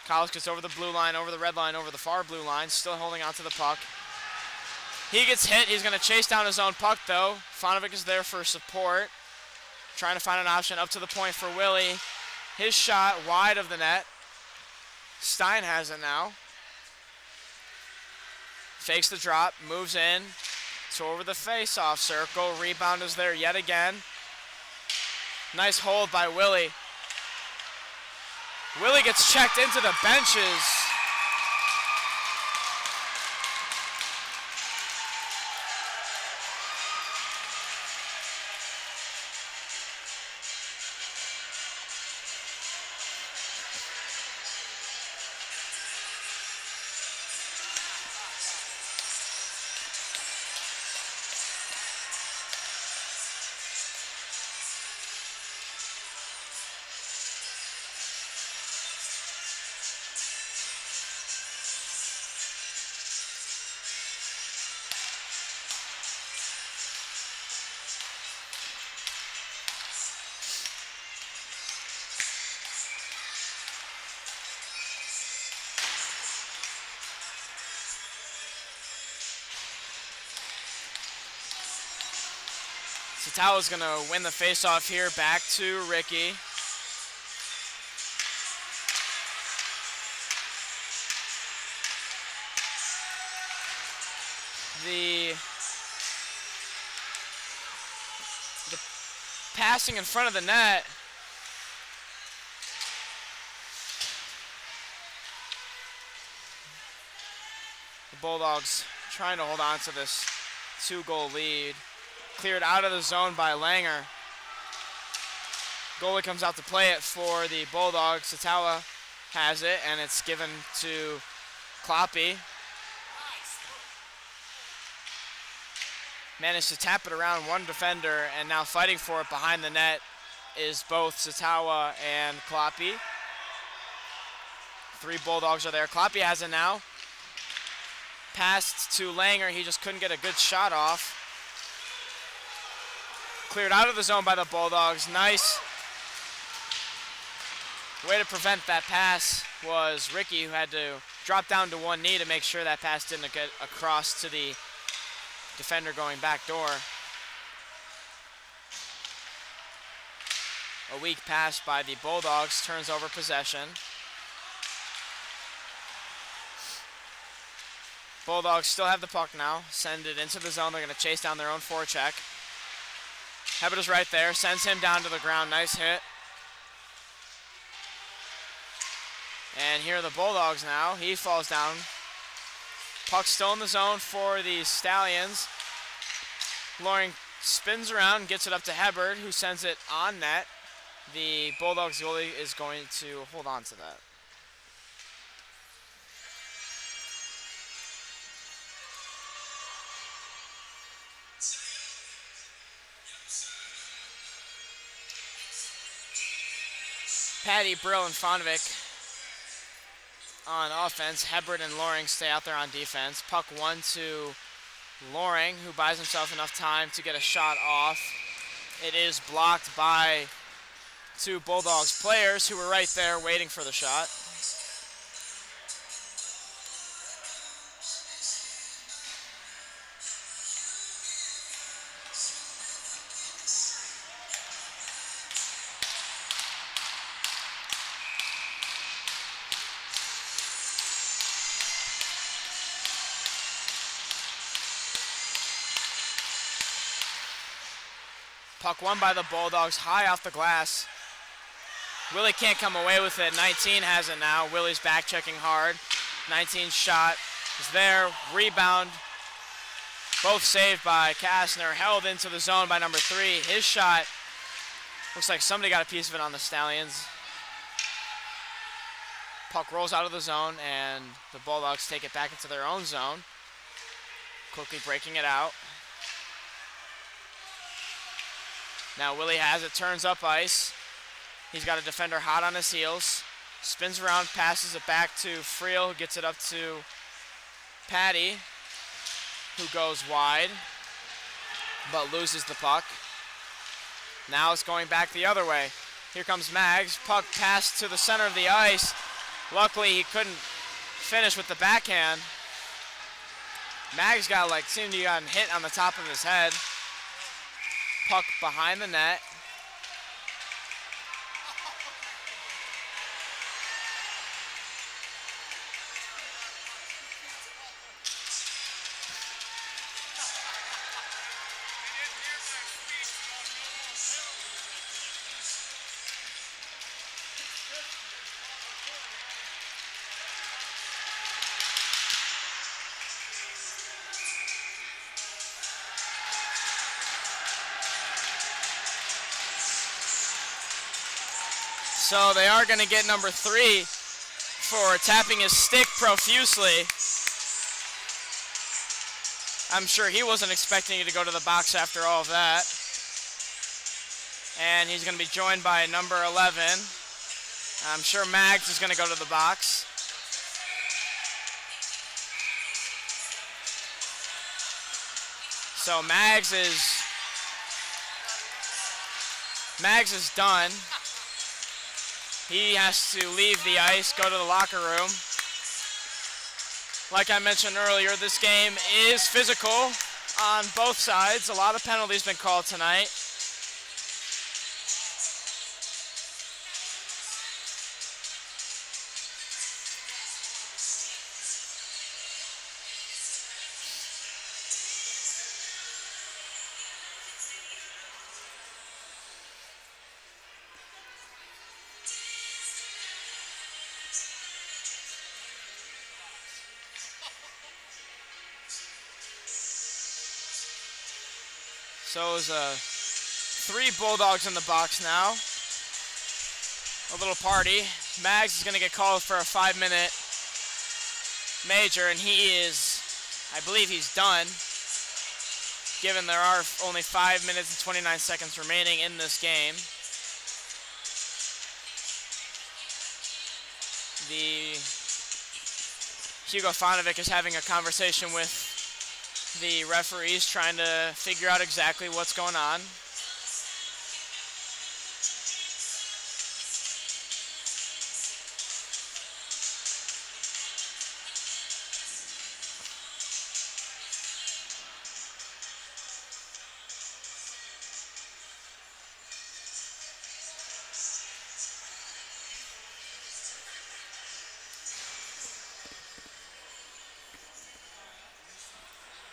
Collis gets over the blue line, over the red line, over the far blue line, still holding on to the puck. He gets hit. He's going to chase down his own puck, though. Fonovic is there for support. Trying to find an option up to the point for Willie. His shot wide of the net. Stein has it now. Fakes the drop, moves in. It's over the face-off circle. Rebound is there yet again. Nice hold by Willie. Willie gets checked into the benches. Satawa's going to win the faceoff here, back to Ricky. The passing in front of the net. The Bulldogs trying to hold on to this 2-goal lead. Cleared out of the zone by Langer. Goalie comes out to play it for the Bulldogs. Satawa has it, and it's given to Kloppy. Managed to tap it around one defender, and now fighting for it behind the net is both Satawa and Kloppy. 3 Bulldogs are there. Kloppy has it now. Passed to Langer. He just couldn't get a good shot off. Cleared out of the zone by the Bulldogs. Nice way to prevent that pass was Ricky, who had to drop down to one knee to make sure that pass didn't get across to the defender going back door. A weak pass by the Bulldogs turns over possession. Bulldogs still have the puck now. Send it into the zone. They're going to chase down their own forecheck. Hebert is right there. Sends him down to the ground. Nice hit. And here are the Bulldogs now. He falls down. Puck still in the zone for the Stallions. Loring spins around, gets it up to Hebert, who sends it on net. The Bulldogs goalie is going to hold on to that. Patty, Brill, and Fonovic on offense. Hebert and Loring stay out there on defense. Puck 1 to Loring, who buys himself enough time to get a shot off. It is blocked by 2 Bulldogs players who were right there waiting for the shot. Puck won by the Bulldogs, high off the glass. Willie can't come away with it. 19 has it now. Willie's back checking hard. 19's shot is there. Rebound. Both saved by Kastner. Held into the zone by number 3. His shot. Looks like somebody got a piece of it on the Stallions. Puck rolls out of the zone, and the Bulldogs take it back into their own zone. Quickly breaking it out. Now Willie has it, turns up ice. He's got a defender hot on his heels. Spins around, passes it back to Friel, who gets it up to Patty, who goes wide, but loses the puck. Now it's going back the other way. Here comes Maggs. Puck passed to the center of the ice. Luckily, he couldn't finish with the backhand. Maggs seemed to have gotten hit on the top of his head. Puck behind the net. So they are going to get number 3 for tapping his stick profusely. I'm sure he wasn't expecting to go to the box after all of that. And he's going to be joined by number 11. I'm sure Maggs is going to go to the box. So Maggs is done. He has to leave the ice, go to the locker room. Like I mentioned earlier, this game is physical on both sides. A lot of penalties been called tonight. So it's 3 Bulldogs in the box now. A little party. Maggs is going to get called for a 5-minute major, and I believe he's done, given there are only 5 minutes and 29 seconds remaining in this game. Hugo Fonovic is having a conversation with the referees, trying to figure out exactly what's going on.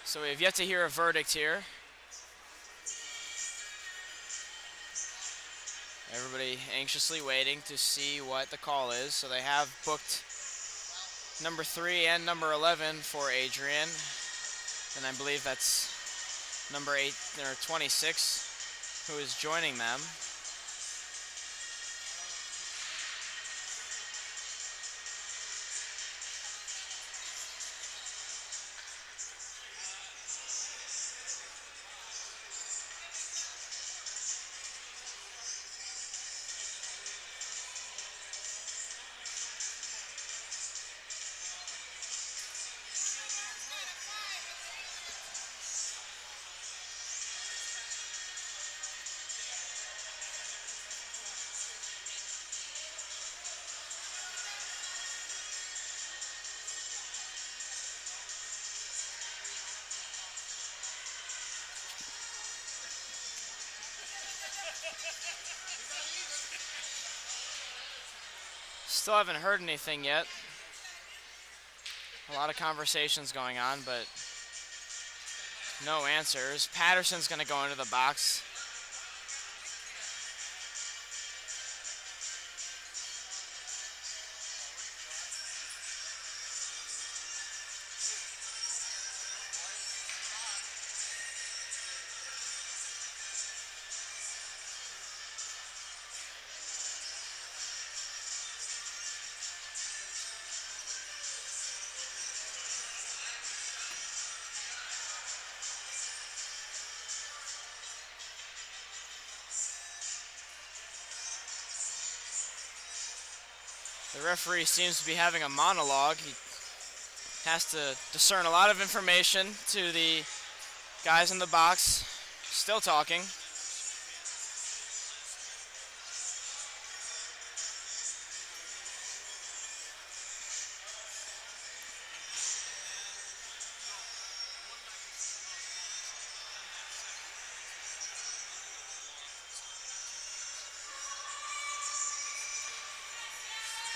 So we have yet to hear a verdict here. Everybody anxiously waiting to see what the call is. So they have booked number 3 and number 11 for Adrian. And I believe that's number 8 or 26 who is joining them. Still haven't heard anything yet. A lot of conversations going on, but no answers. Patterson's going to go into the box. The referee seems to be having a monologue. He has to discern a lot of information to the guys in the box. Still talking.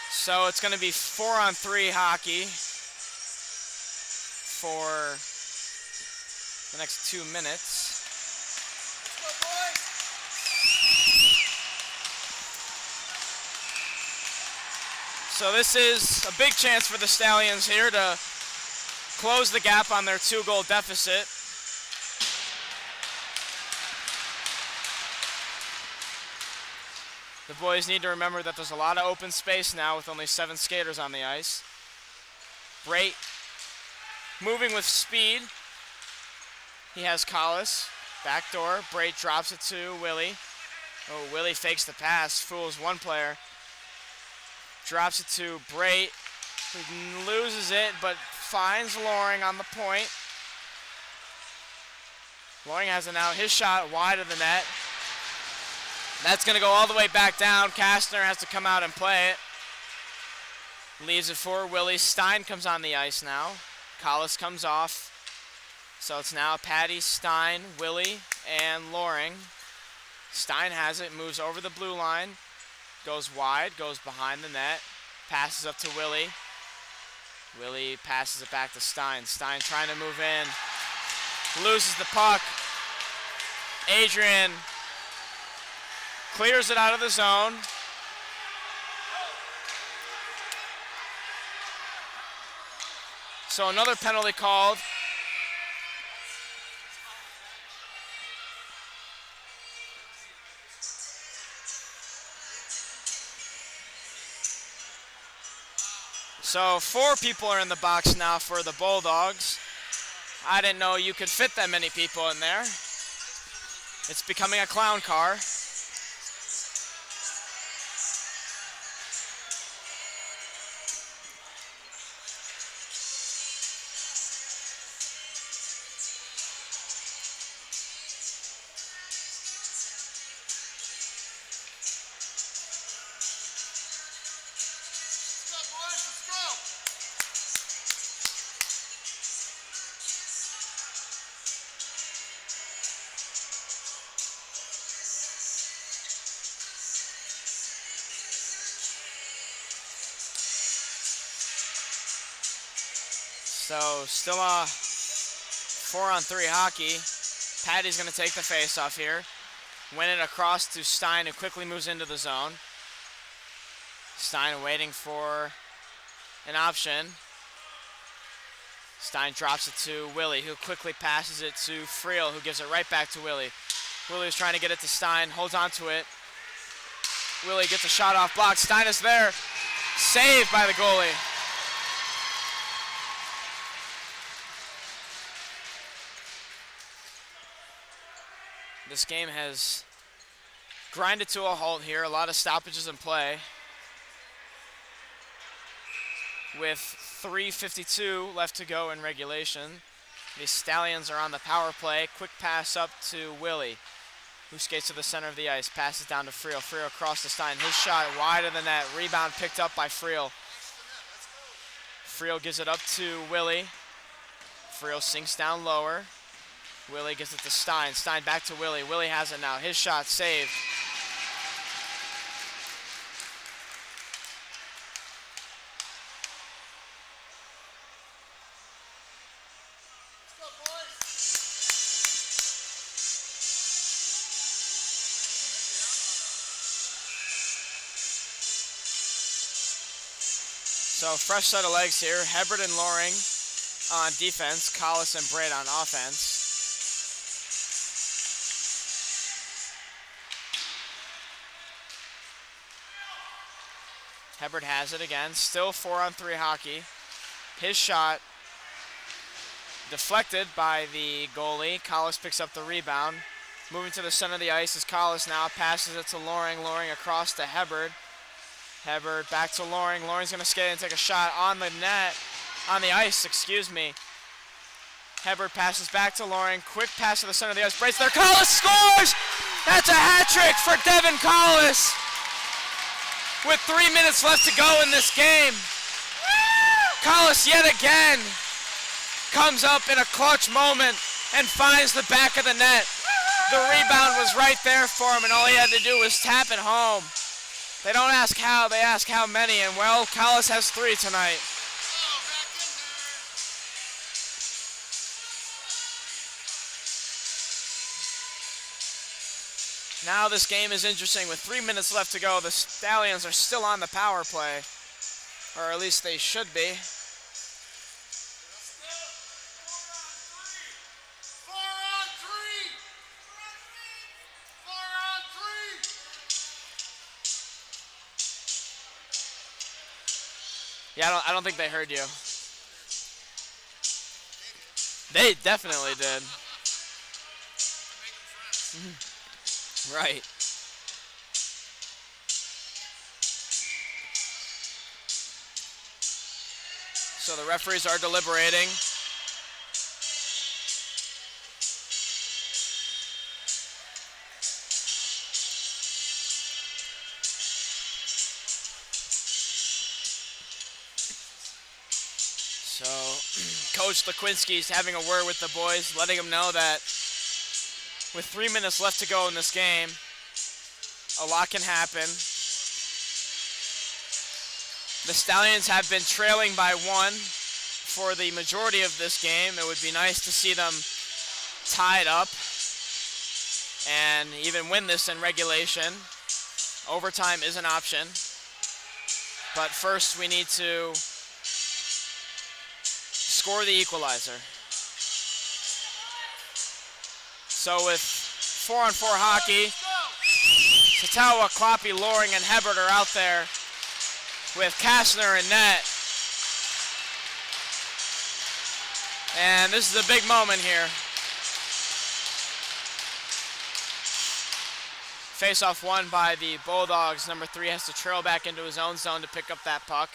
So it's going to be 4-on-3 hockey for the next 2 minutes. So this is a big chance for the Stallions here to close the gap on their 2-goal deficit. The boys need to remember that there's a lot of open space now with only 7 skaters on the ice. Brait moving with speed. He has Collis. Backdoor. Brait drops it to Willie. Oh, Willie fakes the pass. Fools one player. Drops it to Brait, who loses it, but finds Loring on the point. Loring has it now. His shot wide of the net. That's going to go all the way back down. Kastner has to come out and play it. Leaves it for Willie. Stein comes on the ice now. Collis comes off. So it's now Patty, Stein, Willie, and Loring. Stein has it, moves over the blue line, goes wide, goes behind the net, passes up to Willie. Willie passes it back to Stein. Stein trying to move in. Loses the puck. Adrian clears it out of the zone. So another penalty called. So 4 people are in the box now for the Bulldogs. I didn't know you could fit that many people in there. It's becoming a clown car. So still 4-on-3 hockey. Patty's going to take the face-off here. Win it across to Stein, who quickly moves into the zone. Stein waiting for an option. Stein drops it to Willie, who quickly passes it to Friel, who gives it right back to Willie. Willie's trying to get it to Stein, holds on to it. Willie gets a shot off block. Stein is there. Saved by the goalie. This game has grinded to a halt here. A lot of stoppages in play. With 3:52 left to go in regulation. The Stallions are on the power play. Quick pass up to Willie, who skates to the center of the ice. Passes down to Friel. Friel across to Stein. His shot wide of the net. Rebound picked up by Friel. Friel gives it up to Willie. Friel sinks down lower. Willie gives it to Stein. Stein back to Willie. Willie has it now. His shot saved. So fresh set of legs here. Hebert and Loring on defense. Collis and Brait on offense. Hebert has it again. Still 4-on-3 hockey. His shot deflected by the goalie. Collis picks up the rebound. Moving to the center of the ice is Collis now. Passes it to Loring. Loring across to Hebert. Hebert back to Loring. Loring's going to skate and take a shot on the net, on the ice, excuse me. Hebert passes back to Loring. Quick pass to the center of the ice. Breaks there. Collis scores! That's a hat trick for Devin Collis. With 3 minutes left to go in this game. Collis yet again comes up in a clutch moment and finds the back of the net. The rebound was right there for him, and all he had to do was tap it home. They don't ask how, they ask how many, and well, Collis has 3 tonight. Now this game is interesting. With 3 minutes left to go, the Stallions are still on the power play, or at least they should be. Yeah, I don't think they heard you. They definitely did. Right. So the referees are deliberating. So Coach Lequinski's having a word with the boys, letting them know that with 3 minutes left to go in this game, a lot can happen. The Stallions have been trailing by 1 for the majority of this game. It would be nice to see them tied up and even win this in regulation. Overtime is an option. But first we need to score the equalizer. So with 4-on-4 hockey, Satawa, Kloppy, Loring, and Hebert are out there with Kastner in net. And this is a big moment here. Face-off won by the Bulldogs. Number 3 has to trail back into his own zone to pick up that puck.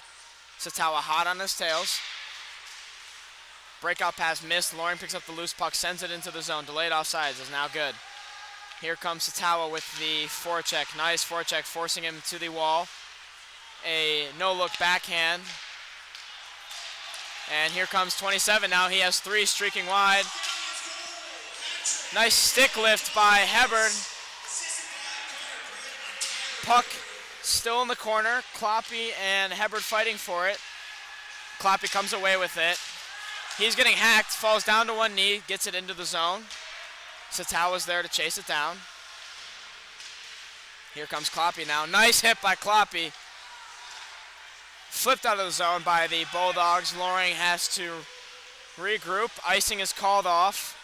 Satawa hot on his tails. Breakout pass missed. Loring picks up the loose puck, sends it into the zone. Delayed offsides is now good. Here comes Satawa with the forecheck. Nice forecheck, forcing him to the wall. A no-look backhand. And here comes 27. Now he has 3 streaking wide. Nice stick lift by Hebert. Puck still in the corner. Kloppy and Hebert fighting for it. Kloppy comes away with it. He's getting hacked, falls down to one knee, gets it into the zone. Satawa's there to chase it down. Here comes Kloppy now. Nice hit by Kloppy. Flipped out of the zone by the Bulldogs. Loring has to regroup. Icing is called off.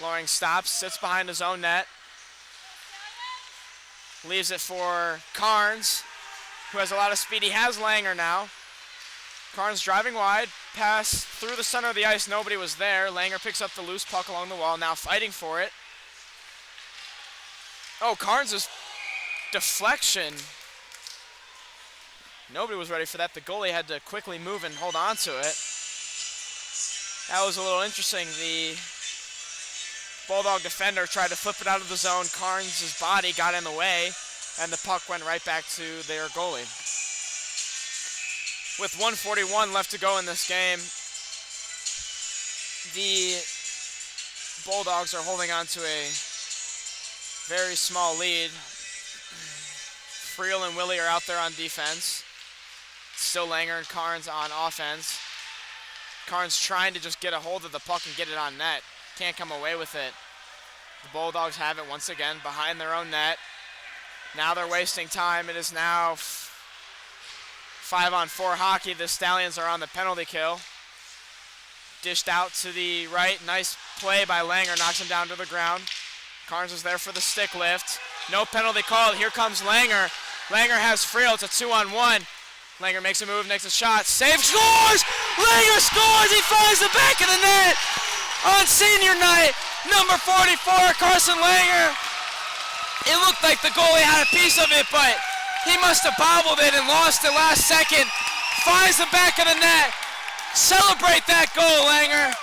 Loring stops, sits behind his own net. Leaves it for Carnes, who has a lot of speed. He has Langer now. Carnes driving wide, pass through the center of the ice, nobody was there. Langer picks up the loose puck along the wall, now fighting for it. Oh, Carnes' deflection. Nobody was ready for that. The goalie had to quickly move and hold on to it. That was a little interesting. The Bulldog defender tried to flip it out of the zone. Carnes' body got in the way, and the puck went right back to their goalie. With 1:41 left to go in this game, the Bulldogs are holding on to a very small lead. Friel and Willie are out there on defense. Still Langer and Carnes on offense. Carnes trying to just get a hold of the puck and get it on net. Can't come away with it. The Bulldogs have it once again behind their own net. Now they're wasting time. It is now 5-on-4 hockey. The Stallions are on the penalty kill. Dished out to the right. Nice play by Langer. Knocks him down to the ground. Carnes is there for the stick lift. No penalty called. Here comes Langer. Langer has Friel. It's a 2-on-1. Langer makes a move, makes a shot. Save, scores! Langer scores! He finds the back of the net on senior night. Number 44, Carson Langer. It looked like the goalie had a piece of it, but he must have bobbled it and lost it last second. Finds the back of the net. Celebrate that goal, Langer.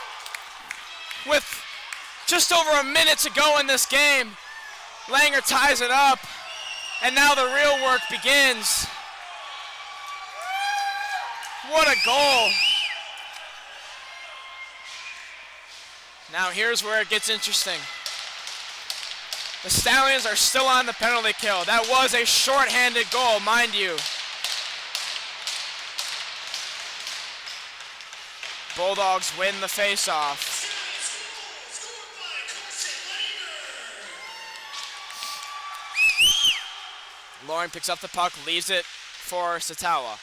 With just over a minute to go in this game, Langer ties it up, and now the real work begins. What a goal. Now here's where it gets interesting. The Stallions are still on the penalty kill. That was a shorthanded goal, mind you. Bulldogs win the faceoff. Loring picks up the puck, leaves it for Satawa.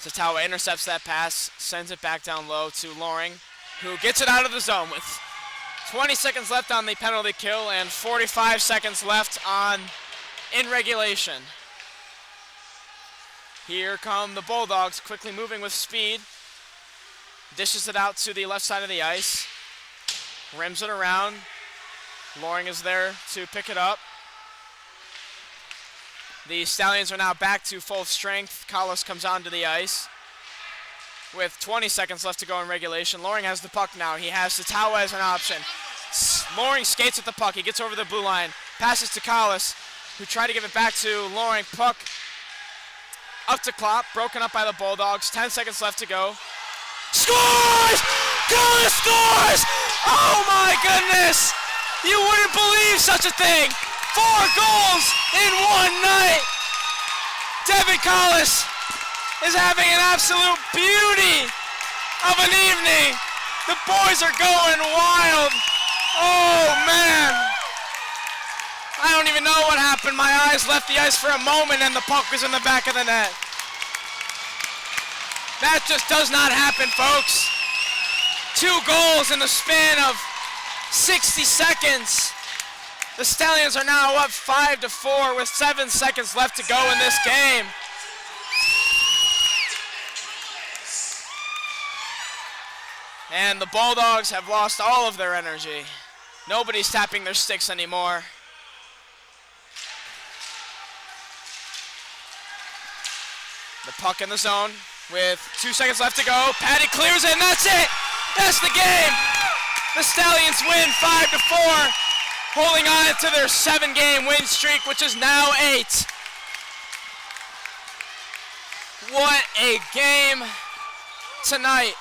Satawa intercepts that pass, sends it back down low to Loring, who gets it out of the zone with 20 seconds left on the penalty kill and 45 seconds left in regulation. Here come the Bulldogs, quickly moving with speed. Dishes it out to the left side of the ice. Rims it around. Loring is there to pick it up. The Stallions are now back to full strength. Collis comes onto the ice. With 20 seconds left to go in regulation, Loring has the puck now. He has Satawa as an option. Loring skates at the puck. He gets over the blue line. Passes to Collis, who tried to give it back to Loring. Puck up to Klopp. Broken up by the Bulldogs. 10 seconds left to go. Scores! Collis scores! Oh my goodness! You wouldn't believe such a thing! 4 goals in one night! Devin Collis is having an absolute beauty of an evening. The boys are going wild. Oh man! I don't even know what happened. My eyes left the ice for a moment and the puck was in the back of the net. That just does not happen, folks. 2 goals in the span of 60 seconds. The Stallions are now up 5-4 with 7 seconds left to go in this game. And the Bulldogs have lost all of their energy. Nobody's tapping their sticks anymore. The puck in the zone with 2 seconds left to go. Patty clears it, and that's it. That's the game. The Stallions win 5-4, holding on to their 7-game win streak, which is now 8. What a game tonight.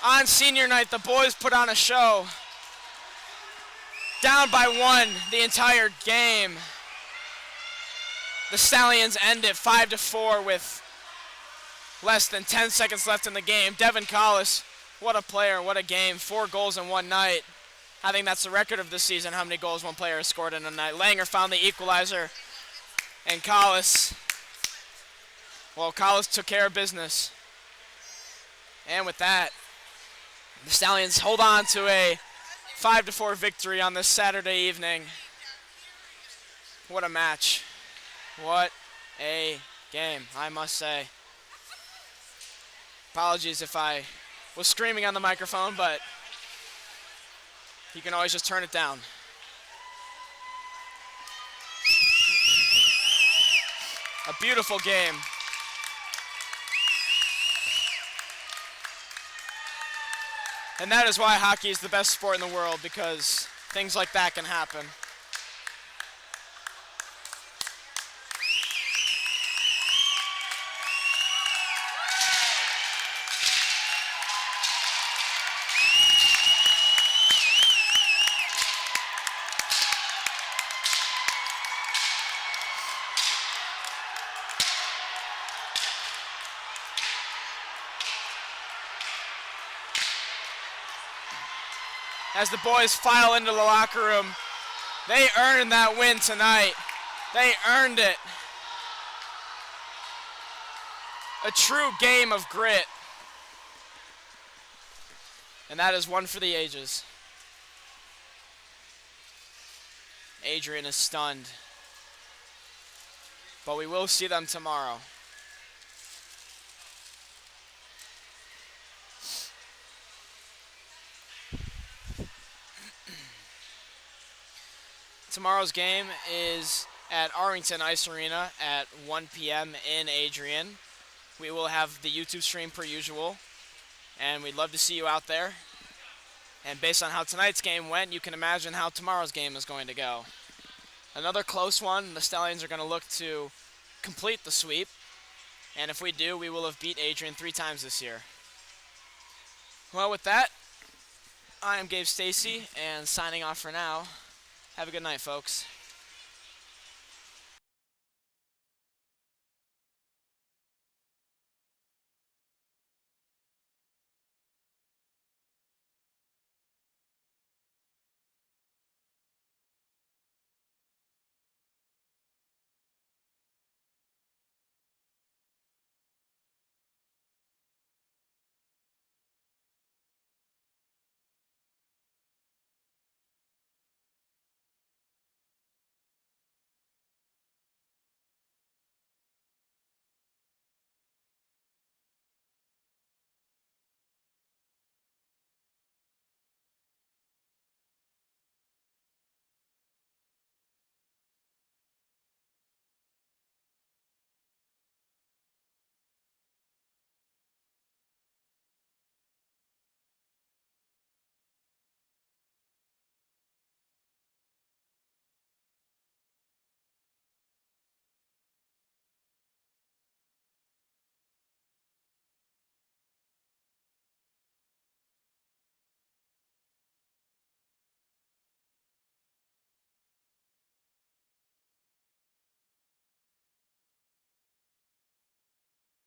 On senior night, the boys put on a show. Down by 1 the entire game. The Stallions end it 5-4 with less than 10 seconds left in the game. Devin Collis, what a player, what a game. 4 goals in one night. I think that's the record of this season, how many goals one player has scored in a night. Langer found the equalizer, and Collis took care of business. And with that, the Stallions hold on to a 5-4 victory on this Saturday evening. What a match. What a game, I must say. Apologies if I was screaming on the microphone, but you can always just turn it down. A beautiful game. And that is why hockey is the best sport in the world, because things like that can happen. As the boys file into the locker room, they earned that win tonight. They earned it. A true game of grit. And that is one for the ages. Adrian is stunned. But we will see them tomorrow. Tomorrow's game is at Arlington Ice Arena at 1 p.m. in Adrian. We will have the YouTube stream per usual, and we'd love to see you out there. And based on how tonight's game went, you can imagine how tomorrow's game is going to go. Another close one. The Stallions are going to look to complete the sweep, and if we do, we will have beat Adrian 3 times this year. Well, with that, I am Gabe Stacy, and signing off for now. Have a good night, folks.